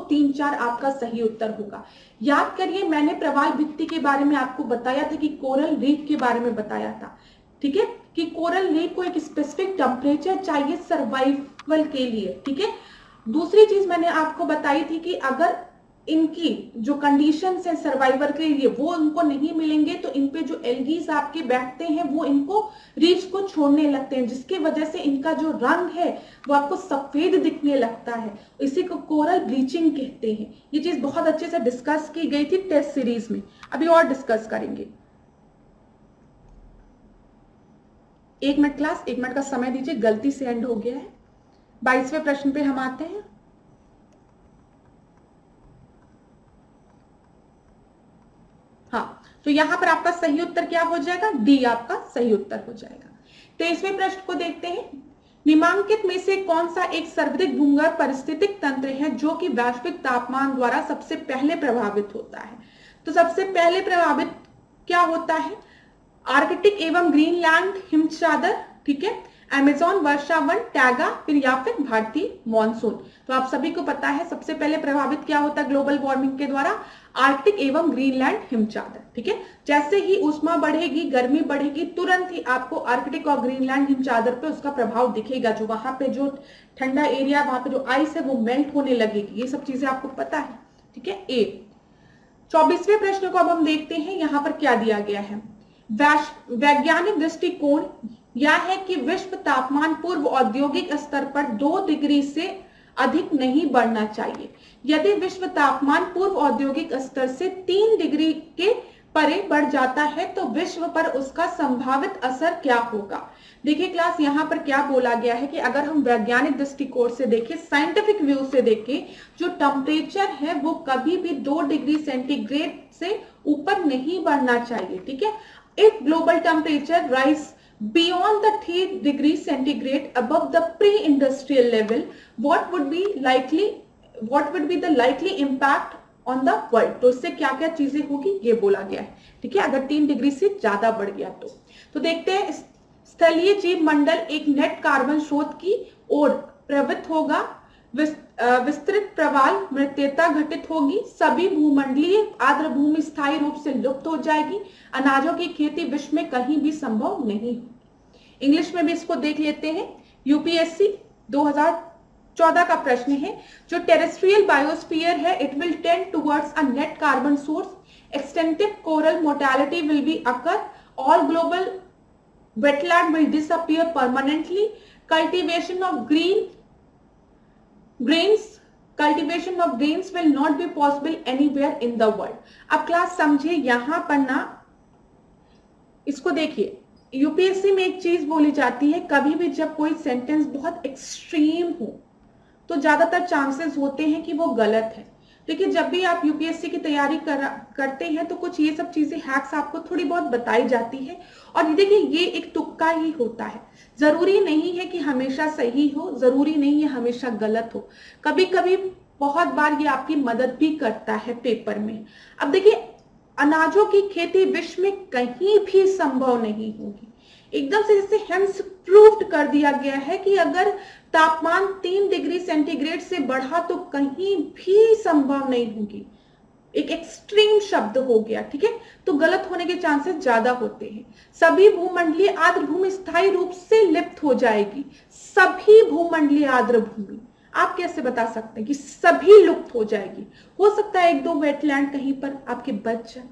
3, 4 आपका सही उत्तर होगा। याद करिए, मैंने प्रवाल भित्ति के बारे में आपको बताया था कि कोरल रीफ के बारे में बताया था, ठीक है, कि कोरल रीफ को एक स्पेसिफिक टेम्परेचर चाहिए सर्वाइवल के लिए। ठीक है, दूसरी चीज मैंने आपको बताई थी कि अगर इनकी जो कंडीशंस है सर्वाइवर के लिए वो उनको नहीं मिलेंगे तो इन पे जो एल्गीज आपके बैठते हैं वो इनको रीफ्स को छोड़ने लगते हैं, जिसकी वजह से इनका जो रंग है वो आपको सफेद दिखने लगता है। इसी को कोरल ब्लीचिंग कहते हैं। ये चीज बहुत अच्छे से डिस्कस की गई थी टेस्ट सीरीज में, अभी और डिस्कस करेंगे। 1 मिनट क्लास, 1 मिनट का समय दीजिए, गलती से एंड हो गया है। 22वें प्रश्न पे हम आते हैं। हाँ, तो यहां पर आपका सही उत्तर क्या हो जाएगा? डी आपका सही उत्तर हो जाएगा। 23वें प्रश्न को देखते हैं, निम्नलिखित में से कौन सा एक सर्वाधिक भूगर्भ पारिस्थितिक तंत्र है जो कि वैश्विक तापमान द्वारा सबसे पहले प्रभावित होता है? तो सबसे पहले प्रभावित क्या होता है? आर्कटिक एवं ग्रीनलैंड हिमचादर, ठीक है, अमेज़न वर्षा वन, टैगा, फिर या फिर भारतीय मॉनसून। तो आप सभी को पता है सबसे पहले प्रभावित क्या होता है ग्लोबल वार्मिंग के द्वारा? आर्कटिक एवं ग्रीनलैंड हिमचादर। ठीक है, जैसे ही ऊष्मा बढ़ेगी, गर्मी बढ़ेगी, तुरंत ही आपको आर्कटिक और ग्रीनलैंड हिमचादर पे उसका प्रभाव दिखेगा। जो वहां पे जो ठंडा एरिया, वहां पे जो आइस है वो मेल्ट होने लगेगी। ये सब चीजें आपको पता है। ठीक है, ए। 24वें प्रश्न को अब हम देखते हैं, यहां पर क्या दिया गया है। वैज्ञानिक दृष्टिकोण यह है कि विश्व तापमान पूर्व औद्योगिक स्तर पर 2 डिग्री से अधिक नहीं बढ़ना चाहिए। यदि विश्व तापमान पूर्व औद्योगिक स्तर से 3 डिग्री के परे बढ़ जाता है तो विश्व पर उसका संभावित असर क्या होगा? देखिए क्लास, यहाँ पर क्या बोला गया है कि अगर हम वैज्ञानिक दृष्टिकोण से देखें, साइंटिफिक व्यू से देखें, जो टेम्परेचर है वो कभी भी 2 डिग्री सेंटीग्रेड से ऊपर नहीं बढ़ना चाहिए। ठीक है, if global temperature rise beyond the 3 degree centigrade above the pre-industrial level, what would be the likely impact on the world? तो इससे क्या क्या चीजें होगी ये बोला गया है। ठीक है, अगर 3 डिग्री से ज्यादा बढ़ गया तो देखते हैं, स्थलीय जीव मंडल एक नेट कार्बन स्रोत की ओर प्रवृत्त होगा, विस्तृत प्रवाल मृत्यता घटित होगी, सभी भूमंडलीय आर्द्र भूमि स्थायी रूप से लुप्त हो जाएगी, अनाजों की खेती विश्व में कहीं भी संभव नहीं होगी। इंग्लिश में भी इसको देख लेते हैं। यूपीएससी 2014 का प्रश्न है, जो टेरेस्ट्रियल बायोस्फीयर है it will tend towards a net carbon source, extensive coral mortality will be occur, all global wetland will disappear permanently, cultivation of grains will not be possible anywhere in the world। अब class समझिए, यहां पर ना इसको देखिए, UPSC में एक चीज बोली जाती है, कभी भी जब कोई सेंटेंस बहुत एक्सट्रीम हो तो ज्यादातर चांसेस होते हैं कि वो गलत है। देखिए, जब भी आप यूपीएससी की तैयारी करते हैं तो कुछ ये सब चीजें हैक्स आपको थोड़ी बहुत बताई जाती है, और देखिए ये एक तुक्का ही होता है। जरूरी नहीं है कि हमेशा सही हो, जरूरी नहीं है हमेशा गलत हो, कभी कभी बहुत बार ये आपकी मदद भी करता है पेपर में। अब देखिए, अनाजों की खेती विश्व में कहीं भी संभव नहीं होगी। एकदम से जैसे हेंस प्रूव्ड कर दिया गया है कि अगर तापमान 3 डिग्री सेंटीग्रेड से बढ़ा तो कहीं भी संभव नहीं होगी, एक एक्सट्रीम शब्द हो गया, ठीक है। तो गलत होने के चांसेस ज्यादा होते हैं। सभी भूमंडलीय आर्द्र भूमि स्थायी रूप से लिप्त हो जाएगी। सभी भूमंडलीय आर्द्र भूमि, आप कैसे बता सकते हैं कि सभी लुप्त हो जाएगी? हो सकता है एक दो वेटलैंड कहीं पर आपके बच जाए,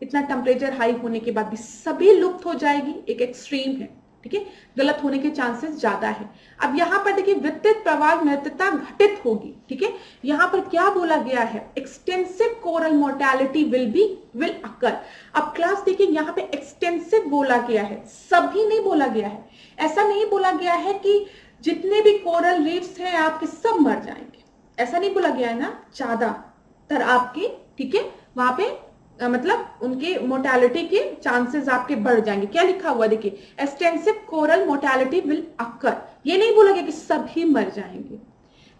इतना टेम्परेचर हाई होने के बाद भी सभी लुप्त हो जाएगी, एक एक्सट्रीम है, ठीक है। गलत होने के चांसेस ज्यादा है। अब यहाँ पर देखिए विद्युत प्रवाह मृतता घटित होगी, ठीक है। यहाँ पर क्या बोला गया है? Extensive coral mortality will occur. अब क्लास देखिए यहाँ पे एक्सटेंसिव बोला गया है, सभी नहीं बोला गया है। ऐसा नहीं बोला गया है कि जितने भी कोरल रीफ्स हैं आपके सब मर जाएंगे, ऐसा नहीं बोला गया है ना। ज्यादातर आपके, ठीक है, वहां पे मतलब उनके मोर्टेलिटी के चांसेस आपके बढ़ जाएंगे। क्या लिखा हुआ देखिए, extensive coral mortality will occur. ये नहीं बोला गया कि सभी मर जाएंगे।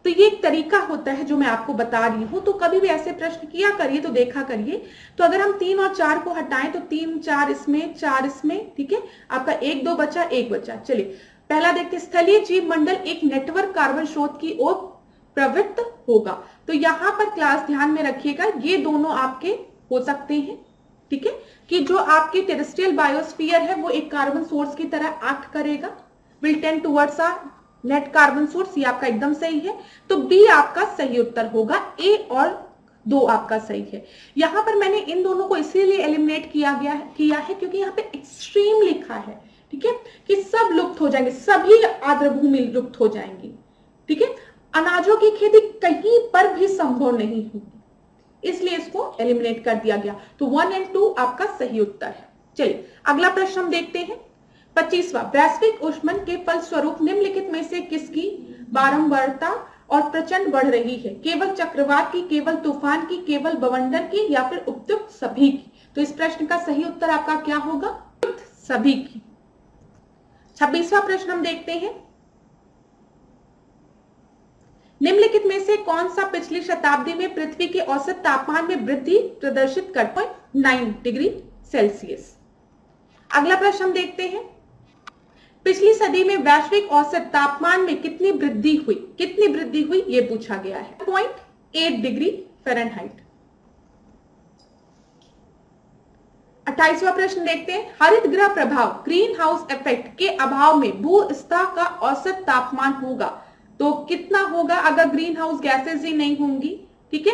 तो ये एक तरीका होता है जो मैं आपको बता रही हूं। तो कभी भी ऐसे प्रश्न किया करिए तो देखा करिए। तो अगर हम 3 और 4 को हटाएं तो 3 4 इसमें, 4 इसमें, ठीक है। आपका 1 2 बचा, 1 बचा। चलिए पहला देखते, स्थलीय जीव मंडल एक नेटवर्क कार्बन स्रोत की ओर प्रवृत्त होगा। तो यहां पर क्लास ध्यान में रखिएगा, ये दोनों आपके हो सकते हैं, ठीक है, कि जो आपकी टेरेस्ट्रियल बायोस्फीयर है वो एक कार्बन सोर्स की तरह एक्ट करेगा, will tend towards a net carbon source. ये आपका एकदम सही है। तो बी आपका सही उत्तर होगा, ए और 2 आपका सही है। यहां पर मैंने इन दोनों को इसीलिए एलिमिनेट किया है क्योंकि यहाँ पे एक्सट्रीम लिखा है, ठीक है, कि सब लुप्त हो जाएंगे, सभी आर्द्र भूमि लुप्त हो जाएंगी, ठीक है। अनाजों की खेती कहीं पर भी संभव नहीं होगी, इसलिए इसको एलिमिनेट कर दिया गया। तो 1 और 2 आपका सही उत्तर है। चलिए अगला प्रश्न हम देखते हैं, 25वां। वैश्विक ऊष्मन के फलस्वरूप निम्नलिखित में से किसकी बारंबारता और प्रचंड बढ़ रही है? केवल चक्रवात की, केवल तूफान की, केवल बवंडर की, या फिर उपयुक्त सभी की? तो इस प्रश्न का सही उत्तर आपका क्या होगा? सभी की। 26वां प्रश्न हम देखते हैं, निम्नलिखित में से कौन सा पिछली शताब्दी में पृथ्वी के औसत तापमान में वृद्धि प्रदर्शित करता है? 9 डिग्री सेल्सियस। अगला प्रश्न हम देखते हैं, पिछली सदी में वैश्विक औसत तापमान में कितनी वृद्धि हुई? कितनी वृद्धि हुई ये पूछा गया है। 0.8 डिग्री फ़ारेनहाइट। 28वां प्रश्न देखते हैं, हरित गृह प्रभाव ग्रीन हाउस इफेक्ट के अभाव में भू-सतह का औसत तापमान होगा तो कितना होगा? अगर ग्रीन हाउस गैसेज ही नहीं होंगी, ठीक है,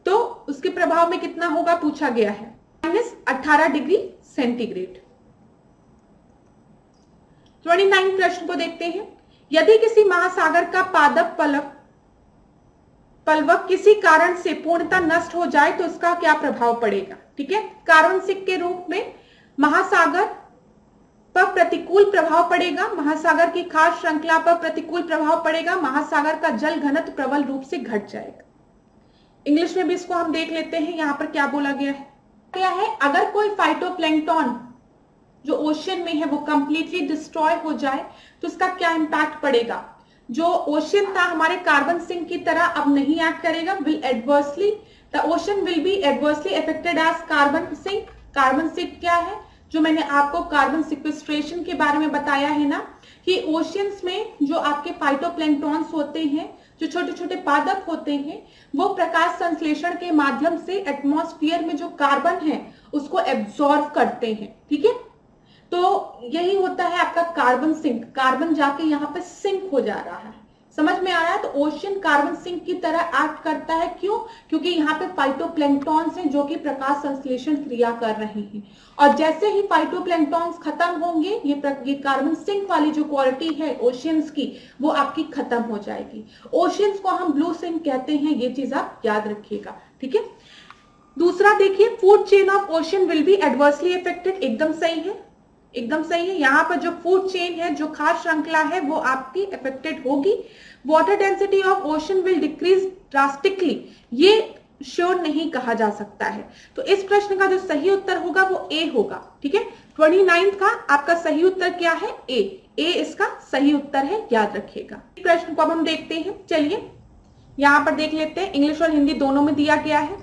तो उसके प्रभाव में कितना होगा पूछा गया है, -18 डिग्री सेंटीग्रेड। 29 प्रश्न को देखते हैं, यदि किसी महासागर का पादप पलवक किसी कारण से पूर्णतः नष्ट हो जाए तो इसका क्या प्रभाव पड़ेगा? ठीक है, कार्बन सिंक के रूप में महासागर पर प्रतिकूल प्रभाव पड़ेगा, महासागर की खास श्रृंखला पर प्रतिकूल प्रभाव पड़ेगा, महासागर का जल घनत्व प्रबल रूप से घट जाएगा। इंग्लिश में भी इसको हम देख लेते हैं, यहां पर क्या बोला गया है, अगर कोई फाइटोप्लैंक्टन जो ओशियन में है वो कंप्लीटली डिस्ट्रॉय हो जाए तो इसका क्या इंपैक्ट पड़ेगा? जो ओशियन था हमारे कार्बन सिंक की तरह अब नहीं एक्ट करेगा, the ocean will be adversely affected as carbon sink. Carbon sink क्या है? जो मैंने आपको कार्बन सिक्वेस्ट्रेशन के बारे में बताया है ना, कि ओशियंस में जो आपके फाइटोप्लैंक्टन्स होते हैं, जो छोटे छोटे पादप होते हैं, वो प्रकाश संश्लेषण के माध्यम से एटमॉस्फेयर में जो कार्बन है उसको एब्जॉर्ब करते हैं, ठीक है। तो यही होता है आपका कार्बन सिंक, कार्बन जाके यहाँ पे सिंक हो जा रहा है, समझ में आ रहा है? तो ओशियन कार्बन सिंक की तरह एक्ट करता है, क्यों? क्योंकि यहाँ पे फाइटोप्लैंक्टन्स हैं जो कि प्रकाश संश्लेषण क्रिया कर रहे हैं, और जैसे ही फाइटोप्लैंक्टन्स खत्म होंगे, ये कार्बन सिंक वाली जो क्वालिटी है ओशियंस की वो आपकी खत्म हो जाएगी। ओशियंस को हम ब्लू सिंक कहते हैं, ये चीज आप याद रखिएगा, ठीक है। दूसरा देखिए, food chain of ocean will be adversely affected, एकदम सही है, एकदम सही है। यहाँ पर जो फूड चेन है, जो खास श्रृंखला है, वो आपकी अफेक्टेड होगी। Water density of ocean will decrease drastically, ये श्योर नहीं कहा जा सकता है। तो इस प्रश्न का जो सही उत्तर होगा वो ए होगा, ठीक है। 29 का आपका सही उत्तर क्या है? ए इसका सही उत्तर है, याद रखिएगा। प्रश्न को अब हम देखते हैं, चलिए यहाँ पर देख लेते हैं, इंग्लिश और हिंदी दोनों में दिया गया है।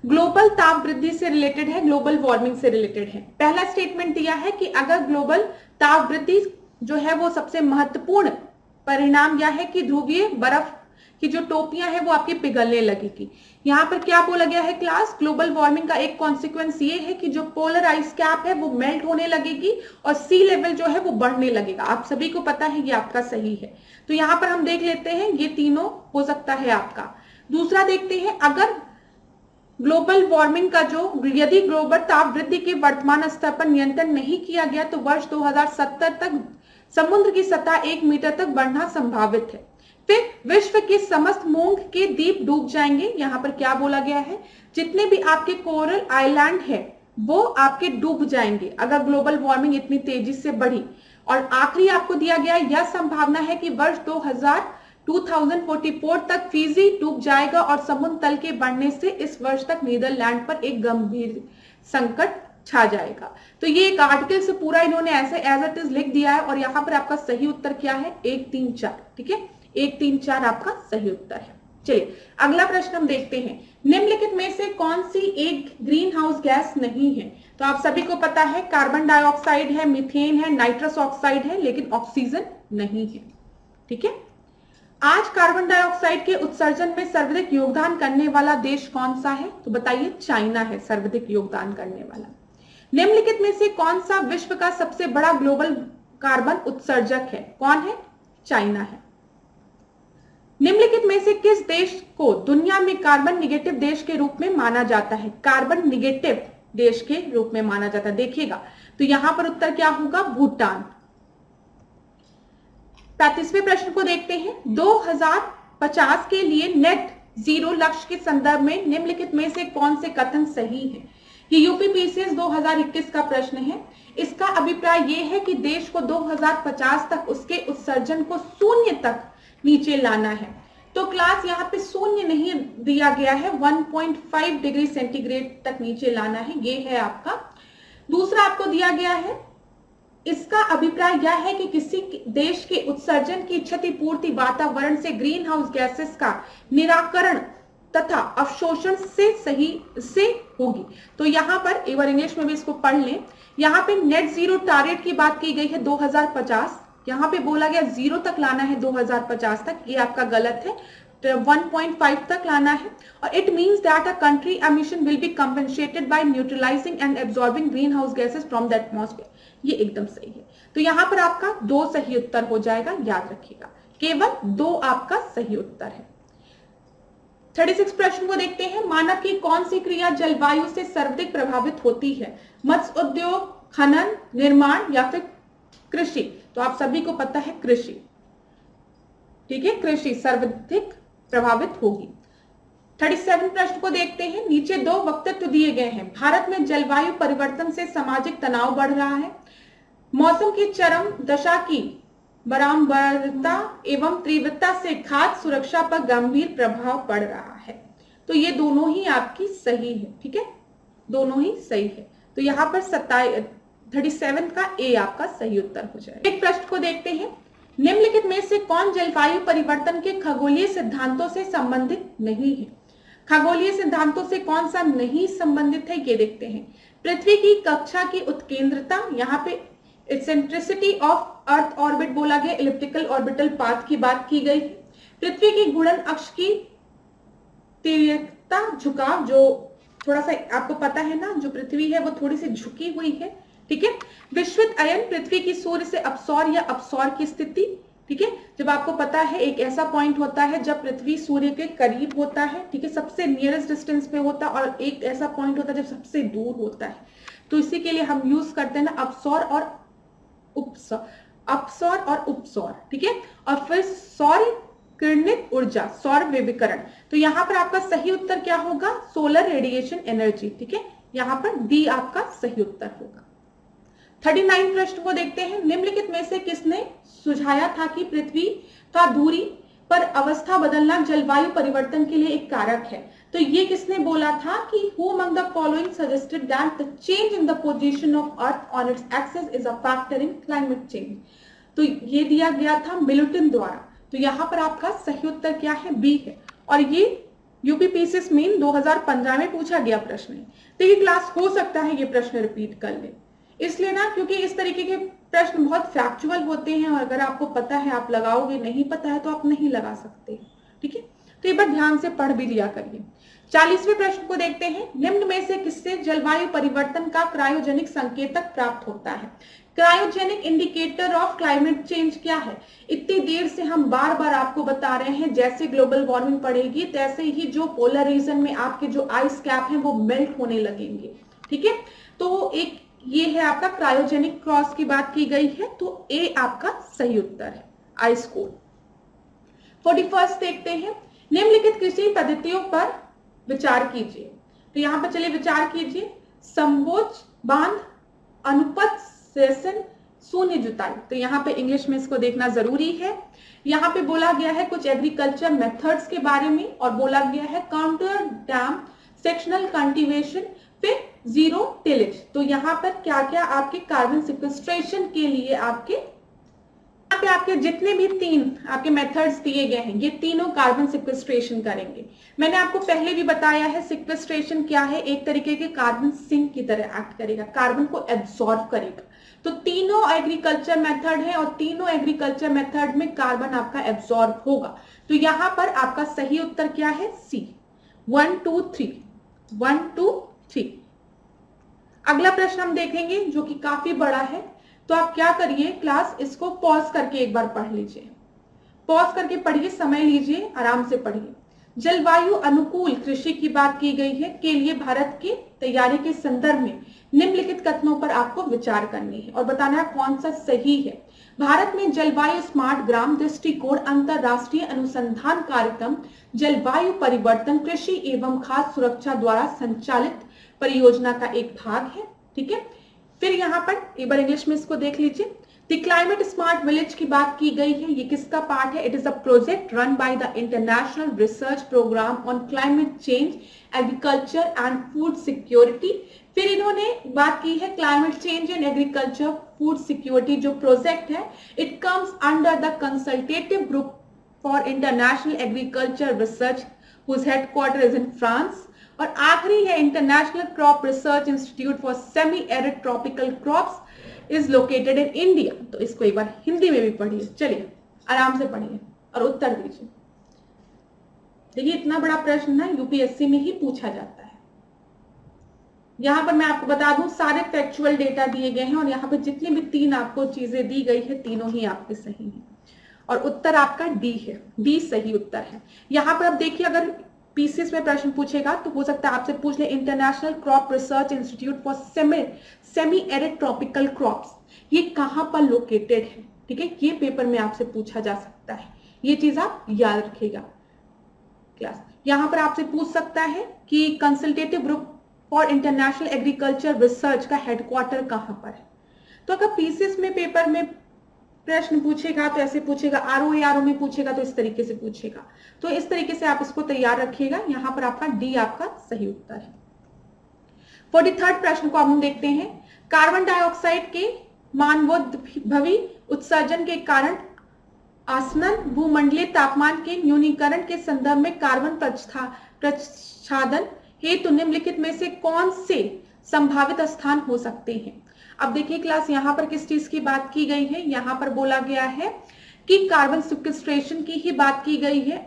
ग्लोबल ताप वृद्धि से रिलेटेड है, ग्लोबल वार्मिंग से रिलेटेड है। पहला स्टेटमेंट दिया है कि अगर ग्लोबल ताप वृद्धि जो है वो सबसे महत्वपूर्ण परिणाम यह है कि ध्रुवीय बर्फ की जो टोपियां हैं वो आपकी पिघलने लगेगी। यहाँ पर क्या बोला गया है क्लास, ग्लोबल वार्मिंग का एक कॉन्सिक्वेंस ये है कि जो पोलर आइस कैप है वो मेल्ट होने लगेगी और सी लेवल जो है वो बढ़ने लगेगा। आप सभी को पता है ये आपका सही है। तो यहाँ पर हम देख लेते हैं ये तीनों हो सकता है आपका। दूसरा देखते हैं, अगर ग्लोबल वार्मिंग का जो यदि ग्लोबल ताप वृद्धि के वर्तमान स्तर पर नियंत्रण नहीं किया गया तो वर्ष 2070 तक समुद्र की सतह 1 मीटर तक बढ़ना संभावित है। फिर विश्व के समस्त मूंग के द्वीप डूब जाएंगे। यहाँ पर क्या बोला गया है, जितने भी आपके कोरल आइलैंड है वो आपके डूब जाएंगे अगर ग्लोबल वार्मिंग इतनी तेजी से बढ़ी। और आखिरी आपको दिया गया है, यह संभावना है कि वर्ष 2044 तक फिजी डूब जाएगा और समुद्र तल के बढ़ने से इस वर्ष तक नीदरलैंड पर एक गंभीर संकट छा जाएगा। तो ये एक आर्टिकल से पूरा इन्होंने ऐसे एज इट इज लिख दिया है और यहाँ पर आपका सही उत्तर क्या है, 1, 3, 4। ठीक है, 1, 3, 4 आपका सही उत्तर है। चलिए अगला प्रश्न हम देखते हैं, निम्नलिखित में से कौन सी एक ग्रीन हाउस गैस नहीं है? तो आप सभी को पता है कार्बन डाइऑक्साइड है, मीथेन है, नाइट्रस ऑक्साइड है, लेकिन ऑक्सीजन नहीं है। ठीक है, आज कार्बन डाइऑक्साइड के उत्सर्जन में सर्वाधिक योगदान करने वाला देश कौन सा है? तो बताइए, चाइना है सर्वाधिक योगदान करने वाला। निम्नलिखित में से कौन सा विश्व का सबसे बड़ा ग्लोबल कार्बन उत्सर्जक है? कौन है? चाइना है। निम्नलिखित में से किस देश को दुनिया में कार्बन निगेटिव देश के रूप में माना जाता है? कार्बन निगेटिव देश के रूप में माना जाता है, देखिएगा। तो यहां पर उत्तर क्या होगा? भूटान। 35वें प्रश्न को देखते हैं, 2050 के लिए नेट जीरो लक्ष्य के संदर्भ में निम्नलिखित में से कौन से कथन सही है? ये यूपीपीसीएस 2021 का प्रश्न है। इसका अभिप्राय ये है कि देश को 2050 तक उसके उत्सर्जन को शून्य तक नीचे लाना है। तो क्लास यहाँ पे शून्य नहीं दिया गया है, 1.5 डिग्री सेंटीग्रेड तक नीचे लाना है, ये है आपका। दूसरा आपको दिया गया है, इसका अभिप्राय यह है कि किसी देश के उत्सर्जन की क्षतिपूर्ति वातावरण से ग्रीन हाउस गैसेस का निराकरण तथा अवशोषण से होगी। तो यहाँ पर एक बार इंग्लिश में भी इसको पढ़ लें। यहाँ पे नेट जीरो टारगेट की बात की गई है 2050, यहाँ पे बोला गया 0 तक लाना है 2050 तक, ये आपका गलत है। 1.5 तक लाना है। और it means that a country emission will be compensated by neutralising and absorbing green house gases from the atmosphere. ये एकदम सही है। तो यहाँ पर आपका 2 सही उत्तर हो जाएगा, याद रखिएगा, केवल 2 आपका सही उत्तर है। 36 प्रश्न को देखते हैं, मानव की कौन सी क्रिया जलवायु से सर्वाधिक प्रभावित होती है? मत्स्य उद्योग, खनन, निर्माण या फिर कृषि? तो आप सभी को पता है कृषि। ठीक है, कृषि सर्वाधिक प्रभावित होगी। 37 प्रश्न को देखते हैं, नीचे 2 वक्तव्य दिए गए हैं। भारत में जलवायु परिवर्तन से सामाजिक तनाव बढ़ रहा है, मौसम की चरम दशा की बराबरता एवं तीव्रता से खाद्य सुरक्षा पर गंभीर प्रभाव पड़ रहा है। तो ये दोनों ही आपकी सही है। ठीक है, दोनों ही सही है। तो यहाँ पर 37 का ए आपका सही उत्तर हो जाएगा। एक प्रश्न को देखते हैं, निम्नलिखित में से कौन जलवायु परिवर्तन के खगोलीय सिद्धांतों से संबंधित नहीं है? खगोलीय सिद्धांतों से कौन सा नहीं संबंधित है, ये देखते हैं। पृथ्वी की कक्षा की उत्केंद्रता, यहाँ पे एक्सेंट्रिसिटी ऑफ अर्थ ऑर्बिट बोला गया, इलिप्टिकल ऑर्बिटल पाथ की बात की गई। पृथ्वी की घूर्णन अक्ष की तिर्यकता, झुकाव, जो थोड़ा सा आपको पता है ना, जो पृथ्वी है वो थोड़ी सी झुकी हुई है। ठीक है, विश्वित अयन, पृथ्वी की सूर्य से अपसौर या अपसौर की स्थिति। ठीक है, जब आपको पता है एक ऐसा पॉइंट होता है जब पृथ्वी सूर्य के करीब होता है, ठीक है, सबसे नियरेस्ट डिस्टेंस पे होता है, और एक ऐसा पॉइंट होता है जब सबसे दूर होता है। तो इसी के लिए हम यूज करते हैं ना अपसौर और उपसौर, अपसौर और उपसौर। ठीक है, और फिर सौर किरणित ऊर्जा, सौर विकिरण। तो यहाँ पर आपका सही उत्तर क्या होगा? Solar radiation energy. ठीक है, यहाँ पर डी आपका सही उत्तर होगा। 39 प्रश्न को देखते हैं, निम्नलिखित में से किसने सुझाया था कि पृथ्वी का धुरी पर अवस्था बदलना जलवायु परिवर्तन के लिए एक कारक है? तो ये किसने बोला था कि who among the following suggested that the change in the position of Earth on its axis is a factor in climate change? तो ये दिया गया था मिल्टन द्वारा। तो यहाँ पर आपका सही उत्तर क्या है? बी है। और ये यूपीपीसीएस मेन 2015 में पूछा गया प्रश्न है। तो ये क्लास हो सकता है ये प्रश्न रिपीट कर ले, इसलिए ना, क्योंकि इस तरीके के प्रश्न बहुत फैक्चुअल होते हैं और अगर आपको पता है आप लगाओगे, नहीं पता है तो आप नहीं लगा सकते। ठीक है, तो एक बार ध्यान से पढ़ भी लिया करिए। 40वें प्रश्न को देखते हैं। निम्न में से किससे जलवायु परिवर्तन का क्रायोजेनिक संकेतक प्राप्त होता है? Cryogenic indicator of climate change क्या है? इतनी देर से हम बार बार आपको बता रहे हैं, जैसे ग्लोबल वार्मिंग बढ़ेगी तैसे ही जो पोलर रीजन में आपके जो आइस कैप हैं वो मेल्ट होने लगेंगे। ठीक है, तो एक ये है आपका क्रायोजेनिक क्रॉस की बात की गई है, तो ए आपका सही उत्तर है, आइस कोर। 41 देखते हैं। निम्नलिखित कृषि पद्धतियों पर विचार कीजिए। तो यहां पर चलिए विचार कीजिए। संबोच बांध, अनुपत सेशन, शून्य जुताई। तो यहाँ पे इंग्लिश में इसको देखना जरूरी है। यहाँ पे बोला गया है कुछ एग्रीकल्चर मेथड्स के बारे में और बोला गया है काउंटर डैम, सेक्शनल कल्टीवेशन, फिर जीरो टिलेज। तो यहाँ पर क्या क्या आपके कार्बन सिक्वेस्ट्रेशन के लिए आपके जितने भी तीन आपके मेथड्स दिए गए हैं, ये तीनों कार्बन सिक्वेस्ट्रेशन करेंगे। मैंने आपको पहले भी बताया है सिक्वेस्ट्रेशन क्या है, एक तरीके के कार्बन सिंक की तरह एक्ट करेगा, कार्बन को एब्सॉर्ब करेगा। तो तीनों एग्रीकल्चर मेथड है और तीनों एग्रीकल्चर मेथड में कार्बन आपका एब्सॉर्ब होगा। तो यहां पर आपका सही उत्तर क्या है? सी, 1 2 3, 1 2 3। अगला प्रश्न हम देखेंगे जो कि काफी बड़ा है। तो आप क्या करिए क्लास, इसको पॉज करके एक बार पढ़ लीजिए, पॉज करके पढ़िए, समय लीजिए, आराम से पढ़िए। जलवायु अनुकूल कृषि की बात की गई है के लिए भारत की तैयारी के संदर्भ में निम्नलिखित कथनों पर आपको विचार करनी है और बताना है कौन सा सही है। भारत में जलवायु स्मार्ट ग्राम दृष्टिकोण अंतरराष्ट्रीय अनुसंधान कार्यक्रम जलवायु परिवर्तन कृषि एवं खाद्य सुरक्षा द्वारा संचालित परियोजना का एक भाग है। ठीक है, फिर यहाँ पर एक बार इंग्लिश में इसको देख लीजिए। द क्लाइमेट स्मार्ट विलेज की बात की गई है, ये किसका पार्ट है? It is a project run by the international research programme on climate change, agriculture and food security. फिर इन्होंने बात की है climate change and agriculture food security जो प्रोजेक्ट है, it comes under the consultative group for international agriculture research whose headquarter is in France. और आखिरी है international crop research institute for semi arid tropical crops is located in India. तो इसको एक बार हिंदी में भी पढ़िए, चलिए आराम से पढ़िए और उत्तर दीजिए। देखिए इतना बड़ा प्रश्न ना यूपीएससी में ही पूछा जाता है। यहां पर मैं आपको बता दूं सारे फैक्चुअल डेटा दिए गए हैं और यहाँ पर जितनी भी तीन आपको चीजें दी गई है तीनों ही आपके सही हैं और उत्तर आपका डी है, डी सही उत्तर है। यहाँ पर अब देखिए अगर पीसीएस में प्रश्न पूछेगा तो हो सकता है आपसे पूछ ले international crop research institute for semi arid tropical crops, ये कहां पर लोकेटेड है? ठीक है, ये पेपर में आपसे पूछा जा सकता है, ये चीज आप याद रखिएगा क्लास। यहां पर आपसे पूछ सकता है कि consultative group for international agriculture research का हेडक्वार्टर कहां पर है। तो अगर पीसीएस में पेपर में प्रश्न पूछेगा तो ऐसे पूछेगा, आरओ में पूछेगा तो इस तरीके से पूछेगा। तो इस तरीके से आप इसको तैयार रखिएगा। यहां पर आपका डी आपका सही उत्तर है। 43 प्रश्न को हम देखते हैं। कार्बन डाइऑक्साइड के मानवोद्भवी उत्सर्जन के कारण आसन्न भूमंडलीय तापमान के न्यूनीकरण के संदर्भ में कार्बन प्रच्छादन हेतु निम्नलिखित में से कौन से संभावित स्थान हो सकते हैं? अब देखिए क्लास यहाँ पर किस चीज की बात की गई है, यहाँ पर बोला गया है कि कार्बन सिक्वेस्ट्रेशन की ही बात की गई है।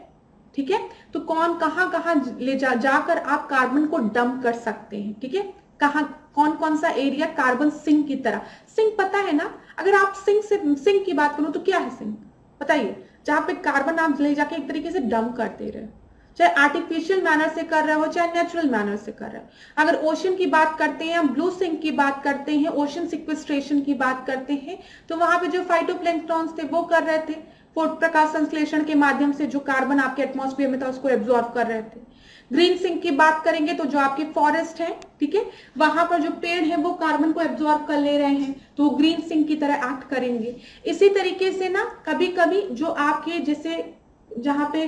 ठीक है, तो कहां ले जाकर आप कार्बन को डंप कर सकते हैं। ठीक है, कौन कौन सा एरिया कार्बन सिंक की तरह, सिंक पता है ना, अगर आप सिंक की बात करो तो क्या है सिंक बताइए, जहां पे कार्बन आप ले जाके एक तरीके से डंप कर दे रहे हो, चाहे आर्टिफिशियल मैनर से कर रहे हो चाहे नेचुरल मैनर से कर रहे हो। अगर ओशन की बात करते हैं, ब्लू सिंक की बात करते हैं, ओशन सिक्वेस्ट्रेशन की बात करते हैं, तो वहां पे जो फाइटोप्लैंक्टन्स थे वो कर रहे थे प्रकाश संश्लेषण के माध्यम से जो कार्बन आपके एटमॉस्फेयर में था उसको एब्जॉर्ब कर रहे थे। ग्रीन सिंक की बात करेंगे तो जो आपके फॉरेस्ट है, ठीक है, वहां पर जो पेड़ है वो कार्बन को एब्जॉर्ब कर ले रहे हैं तो वो ग्रीन सिंक की तरह एक्ट करेंगे। इसी तरीके से ना कभी कभी जो आपके जैसे जहां पे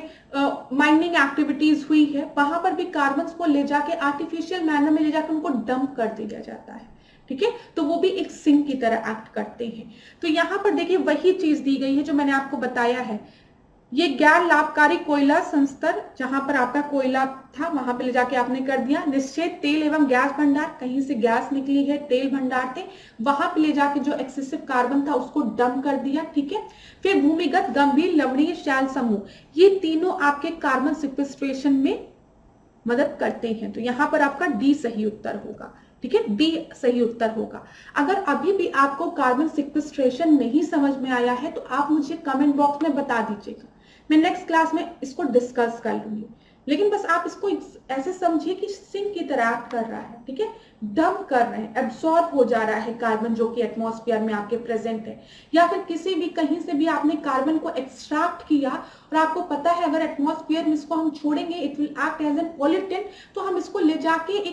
माइनिंग एक्टिविटीज हुई है वहां पर भी कार्बन को ले जाके आर्टिफिशियल मैनर में ले जाकर उनको डंप कर दिया जाता है। ठीक है, तो वो भी एक सिंक की तरह एक्ट करते हैं। तो यहाँ पर देखिए वही चीज दी गई है जो मैंने आपको बताया है, ये गैर लाभकारी कोयला संस्तर, जहां पर आपका कोयला था वहां पे ले जाके आपने कर दिया। निश्चित तेल एवं गैस भंडार, कहीं से गैस निकली है, तेल भंडार थे, वहां पे ले जाके जो एक्सेसिव कार्बन था उसको डंप कर दिया, ठीक है। फिर भूमिगत गंभीर लवणीय शैल समूह, ये तीनों आपके कार्बन सिक्वेस्ट्रेशन में मदद करते हैं, तो यहां पर आपका डी सही उत्तर होगा, ठीक है, डी सही उत्तर होगा। अगर अभी भी आपको कार्बन सिक्वेस्ट्रेशन नहीं समझ में आया है तो आप मुझे कमेंट बॉक्स में बता दीजिएगा, मैं नेक्स्ट क्लास में इसको डिस्कस कर लूंगी। लेकिन बस आप इसको ऐसे समझिए कि सिंक की तरह एक्ट कर रहा है, ठीक है, डंप कर रहे हैं, एब्सॉर्ब हो जा रहा है कार्बन जो कि एटमॉस्फेयर में आपके प्रेजेंट है। या फिर किसी भी कहीं से भी आपने कार्बन को एक्सट्रैक्ट किया और आपको पता है अगर एटमॉस्फेयर में इसको हम छोड़ेंगे it will act as an pollutant, तो हम इसको ले जाके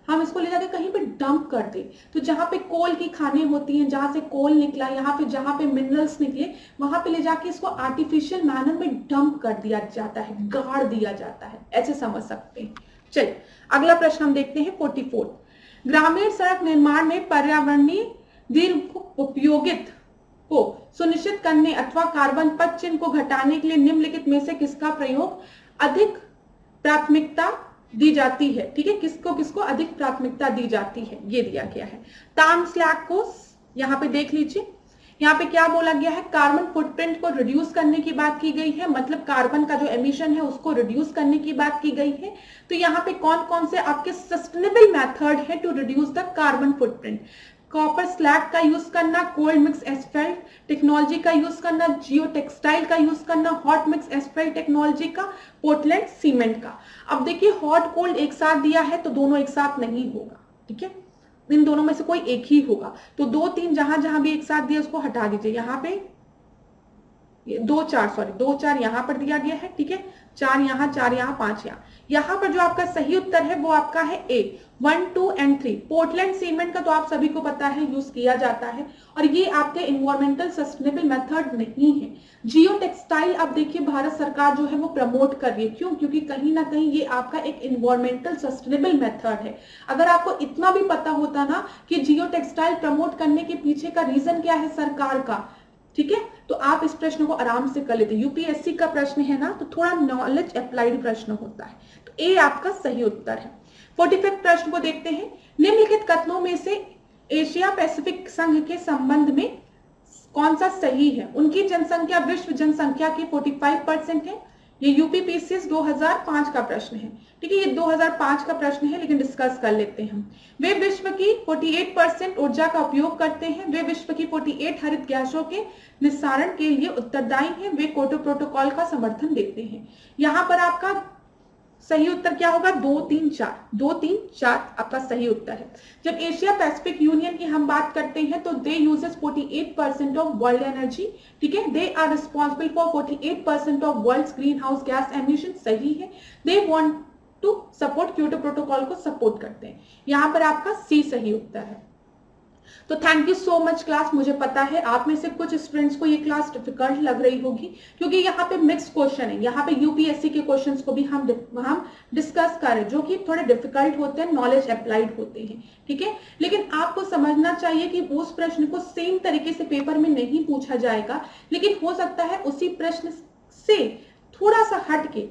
हम इसको ले जाके कहीं पे डंप कर दे। तो जहां पे कोल की खानें होती हैं, जहां से कोल निकला, यहाँ पे जहां पे मिनरल्स निकले, वहां पे ले जाके इसको आर्टिफिशियल मैनर में डंप कर दिया जाता है, गाड़ दिया जाता है, ऐसे समझ सकते हैं। चलिए अगला प्रश्न हम देखते हैं 44। ग्रामीण सड़क निर्माण में पर्यावरणीय दीर्घ उपयोगित को सुनिश्चित करने अथवा कार्बन पद चिन्ह को घटाने के लिए निम्नलिखित में से किसका प्रयोग अधिक प्राथमिकता दी जाती है, ठीक है, किसको किसको अधिक प्राथमिकता दी जाती है, ये दिया गया है। ताम स्लैग को यहाँ पे देख लीजिए, यहाँ पे क्या बोला गया है, कार्बन फुटप्रिंट को रिड्यूस करने की बात की गई है, मतलब कार्बन का जो एमिशन है उसको रिड्यूस करने की बात की गई है। तो यहाँ पे कौन कौन से आपके सस्टेनेबल मेथड है to reduce the carbon footprint, copper slag का यूज करना, कोल्ड मिक्स एस्फेल्ट टेक्नोलॉजी का यूज करना, जियो टेक्सटाइल का यूज करना, हॉट मिक्स एस्फेल्ट टेक्नोलॉजी का, पोर्टलैंड सीमेंट का। अब देखिए हॉट कोल्ड एक साथ दिया है तो दोनों एक साथ नहीं होगा, ठीक है, इन दोनों में से कोई एक ही होगा। तो 2 3 जहां जहां भी एक साथ दिया उसको हटा दीजिए, यहाँ पे 2 4 यहां पर दिया गया है, ठीक है, 4 यहाँ, 4 यहाँ, 5 यहाँ। यहाँ पर जो आपका सही उत्तर है वो आपका है ए, 1 2 एंड 3। पोर्टलैंड सीमेंट का तो आप सभी को पता है यूज किया जाता है और ये आपके इन्वायरमेंटल सस्टेनेबल मेथड नहीं है। जियो टेक्सटाइल अब देखिए भारत सरकार जो है वो प्रमोट कर रही है, क्यों, क्योंकि कहीं ना कहीं ये आपका एक इन्वायरमेंटल सस्टेनेबल मेथड है। अगर आपको इतना भी पता होता ना कि जियो टेक्सटाइल प्रमोट करने के पीछे का रीजन क्या है सरकार का, ठीक है, तो आप इस प्रश्न को आराम से कर लेते। यूपीएससी का प्रश्न है ना, तो थोड़ा नॉलेज अप्लाइड प्रश्न होता है, तो ए आपका सही उत्तर है। 45 प्रश्न को देखते हैं। निम्नलिखित कथनों में से एशिया पैसिफिक संघ के संबंध में कौन सा सही है? उनकी जनसंख्या विश्व जनसंख्या की 45% है। ये यूपीपीसीएस 2005 का प्रश्न है, ठीक है, ये 2005 का प्रश्न है लेकिन डिस्कस कर लेते हैं हम। वे विश्व की 48% ऊर्जा का उपयोग करते हैं। वे विश्व की 48 हरित गैसों के निस्सारण के लिए उत्तरदायी हैं। वे क्योटो प्रोटोकॉल का समर्थन देते हैं। यहाँ पर आपका सही उत्तर क्या होगा? 2 3 4, 2 3 4 आपका सही उत्तर है। जब एशिया पैसिफिक यूनियन की हम बात करते हैं तो they uses 48% of world energy, ठीक है, they are responsible for 48% of world's green house gas emission, सही है। They want to support Kyoto protocol को सपोर्ट करते हैं, यहाँ पर आपका सी सही उत्तर है। तो thank you so much class. मुझे पता है आप में से कुछ स्टूडेंट्स को ये क्लास डिफिकल्ट लग रही होगी क्योंकि यहाँ पे मिक्स क्वेश्चन है, यहाँ पे यूपीएससी के क्वेश्चंस को भी हम डिस्कस कर रहे हैं जो कि थोड़े डिफिकल्ट होते हैं, नॉलेज अप्लाइड होते हैं, ठीक है। लेकिन आपको समझना चाहिए कि उस प्रश्न को सेम तरीके से पेपर में नहीं पूछा जाएगा, लेकिन हो सकता है उसी प्रश्न से थोड़ा सा हट के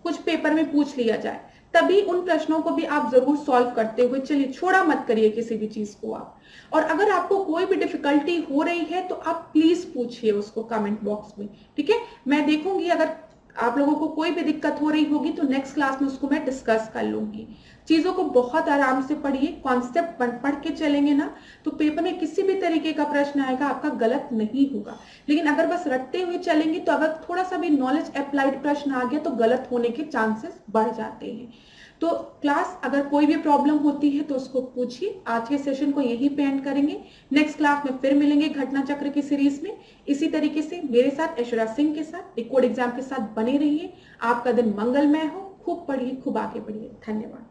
कुछ पेपर में पूछ लिया जाए, तभी उन प्रश्नों को भी आप जरूर सॉल्व करते हुए चलिए, छोड़ा मत करिए किसी भी चीज को आप। और अगर आपको कोई भी डिफिकल्टी हो रही है तो आप प्लीज पूछिए उसको कमेंट बॉक्स में, ठीक है। मैं देखूंगी अगर आप लोगों को कोई भी दिक्कत हो रही होगी तो नेक्स्ट क्लास में उसको मैं डिस्कस कर लूंगी। चीजों को बहुत आराम से पढ़िए, कॉन्सेप्ट पढ़ के चलेंगे ना तो पेपर में किसी भी तरीके का प्रश्न आएगा आपका गलत नहीं होगा। लेकिन अगर बस रटते हुए चलेंगे तो अगर थोड़ा सा भी नॉलेज अप्लाइड प्रश्न आ गया तो गलत होने के चांसेस बढ़ जाते हैं। तो क्लास अगर कोई भी प्रॉब्लम होती है तो उसको पूछिए। आज के सेशन को यही पे एंड करेंगे, नेक्स्ट क्लास में फिर मिलेंगे घटना चक्र की सीरीज में। इसी तरीके से मेरे साथ ऐश्वर्या सिंह के साथ डिकोड एग्जाम के साथ बने रहिए। आपका दिन मंगलमय हो, खूब पढ़िए, खूब आगे बढ़िए। धन्यवाद।